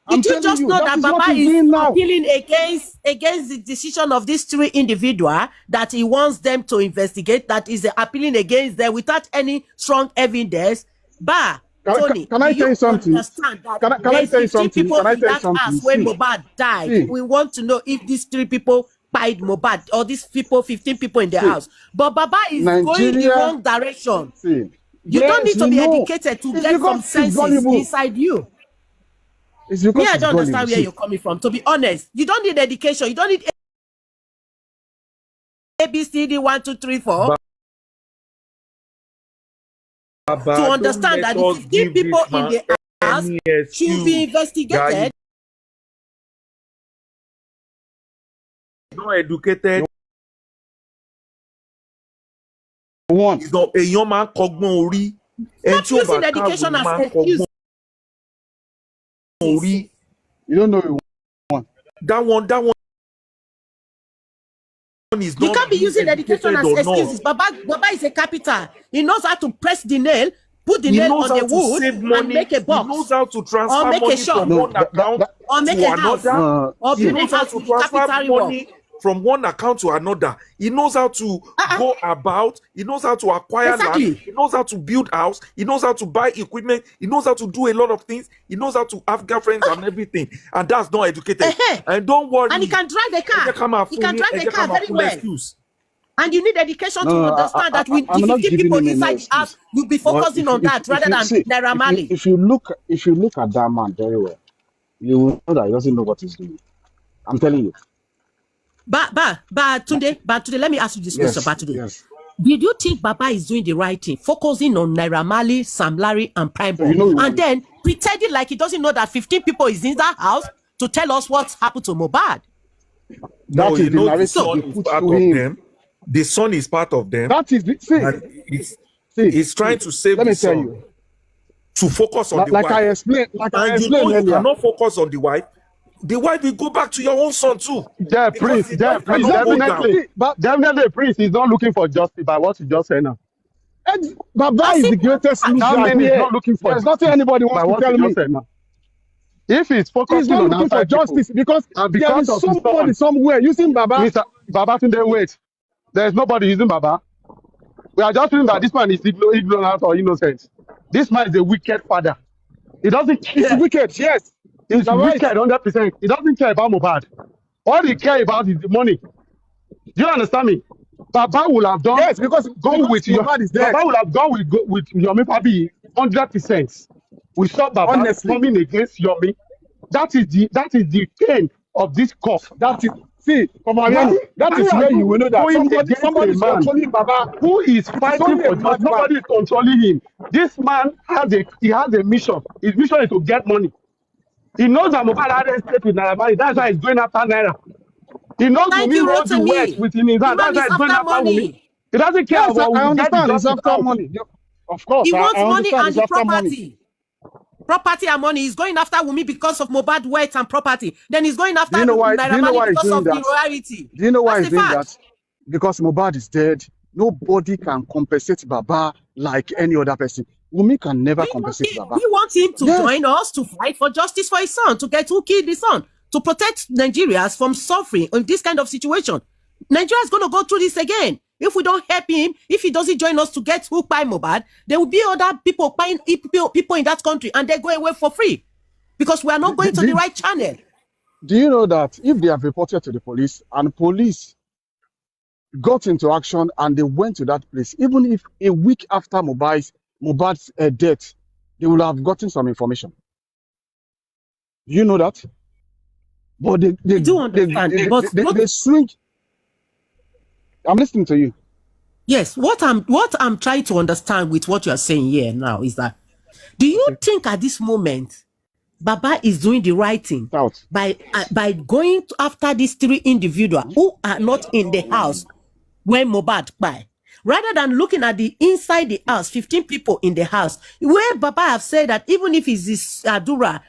Did you just know that Baba is appealing against the decision of these 3 individuals, that he wants them to investigate, that is appealing against them without any strong evidence? Tony, can I tell you something? Can I tell you something? Can I tell you something? When Mohbad died, we want to know if these 3 people pied Mohbad or these people, 15 people in their house. But Baba is going the wrong direction. You don't need to be educated to get some senses inside you. I don't understand where you're coming from. To be honest, you don't need education. You don't need ABCD 1, 2, 3, 4 to understand that the 15 people in the house should be investigated. Not educated. Stop using education as an excuse. You don't know one. That one is not. You can't be using education as excuses. Baba is a carpenter. He knows how to press the nail, put the nail on the wood, and make a box. He knows how to transfer or make money a shop, from one account or make to a house, another. or He build a knows how house to with transfer carpentry money work. from one account to another. He knows how to go about. He knows how to acquire land. He knows how to build house. He knows how to buy equipment. He knows how to do a lot of things. He knows how to have girlfriends and everything. And that's not educated. And don't worry. And he can drive a car. He can drive a car very well. And you need education to understand that with 50 people inside the house, you'll be focusing on that rather than Naira Marley. If you look at that man very well, you will know that he doesn't know what he's doing. I'm telling you. But today, let me ask you this question, Batunde. Yes. Did you think Baba is doing the right thing, focusing on Naira Marley, Sam Larry, and Prime Boy, and then pretending like he doesn't know that 15 people is in that house to tell us what's happened to Mohbad? No, you know the son is part of them. The son is part of them. That is the he's trying to save let me the tell son. you. to focus on the like I wife. explained, And you know you cannot focus on the wife will go back to your own son too. The Because priest, the wife cannot go down. definitely the priest is not looking for justice by what you just said now. Baba As is the simple as greatest that. loser That means he's here. not looking for There's nothing justice anybody by wants to what tell you me. just said now. If he's He's focusing not on looking for outside people, justice because and there because is of his somebody son, somewhere using Baba. Mr. Babatunde, wait. There's nobody using Baba. We are just saying that this man is ignorant or innocent. This man is a wicked father. He doesn't It's care. wicked, yes. He's You're right. wicked 100%. He doesn't care about Mohbad. All he cares about is the money. Do you understand me? Baba will have Yes, because Mohbad is dead. Baba will have gone with Yomi Fabi 100%. We saw Baba Honestly. coming against Yomi. That is the pain of this cough. That is Why that is where you will know that going against somebody a is man controlling Baba. who is It is fighting only a for justice? madman. Nobody is controlling him. This man has a mission. His mission is to get money. He knows that Mohbad had a stake with Naira Marley. That's why he's going after Naira. He knows Thank Wumi you, wrote the words Rotimi. within his The hand. man That's why is he's going after after Wumi. money. He doesn't care Yes, about I Wumi. Get the understand. It's justice after out. money. Of course, He I wants money understand. and It's the after money. property. Property and money. He's going after Wumi because of Mohbad wealth and property. Then he's going after Do you know why Naira Marley he's because doing of the that? royalty. Do you know why That's he's the doing fact. that? Because Mohbad is dead. Nobody can compensate Baba like any other person. Wumi can never compensate Baba. We want him to Yes. join us to fight for justice for his son, to get who killed his son, to protect Nigerians from suffering in this kind of situation. Nigeria is going to go through this again. If we don't help him, if he doesn't join us to get hooked by Mohbad, there will be other people buying people in that country and they go away for free because we are not going to the right channel. Do you know that if they have reported to the police and police got into action and they went to that place, even if a week after Mohbad's death, they will have gotten some information. Do you know that? But they do understand. They swing. I'm listening to you. Yes, what I'm trying to understand with what you are saying here now is that, do you think at this moment Baba is doing the right thing by going after these three individuals who are not in the house when Mohbad died, rather than looking at the inside the house, 15 people in the house, where Baba have said that even if it's his Adura,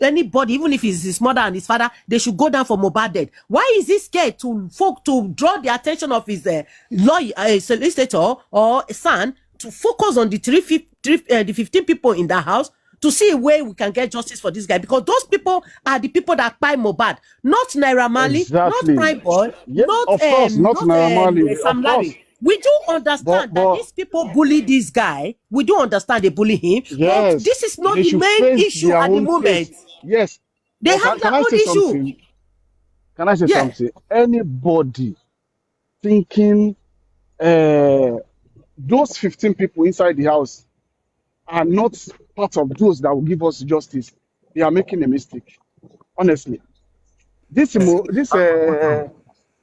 anybody, even if it's his mother and his father, they should go down for Mohbad dead. Why is he scared to draw the attention of his lawyer, solicitor or son to focus on the 15 people in the house to see a way we can get justice for this guy? Because those people are the people that buy Mohbad, not Naira Marley, Exactly. not Prime Boy, Yeah, not of course, not Naira Marley, Sam of Larry. course. We do understand that these people bully this guy. We do understand they bully him. Yes. But this is not They the should main face issue their at the own moment. case. Yes. They But have their can I own say issue. something? Can I say Yeah. something? Anybody thinking those 15 people inside the house are not part of those that will give us justice, they are making a mistake. Honestly.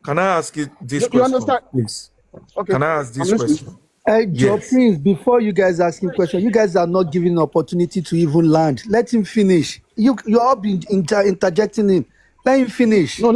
Can I ask you this You question, understand? please? Okay. Can I ask this question? Hey, Joe, Yes. Prince, before you guys asking questions, you guys are not giving an opportunity to even land. Let him finish. You all been interjecting him. Let him finish. No,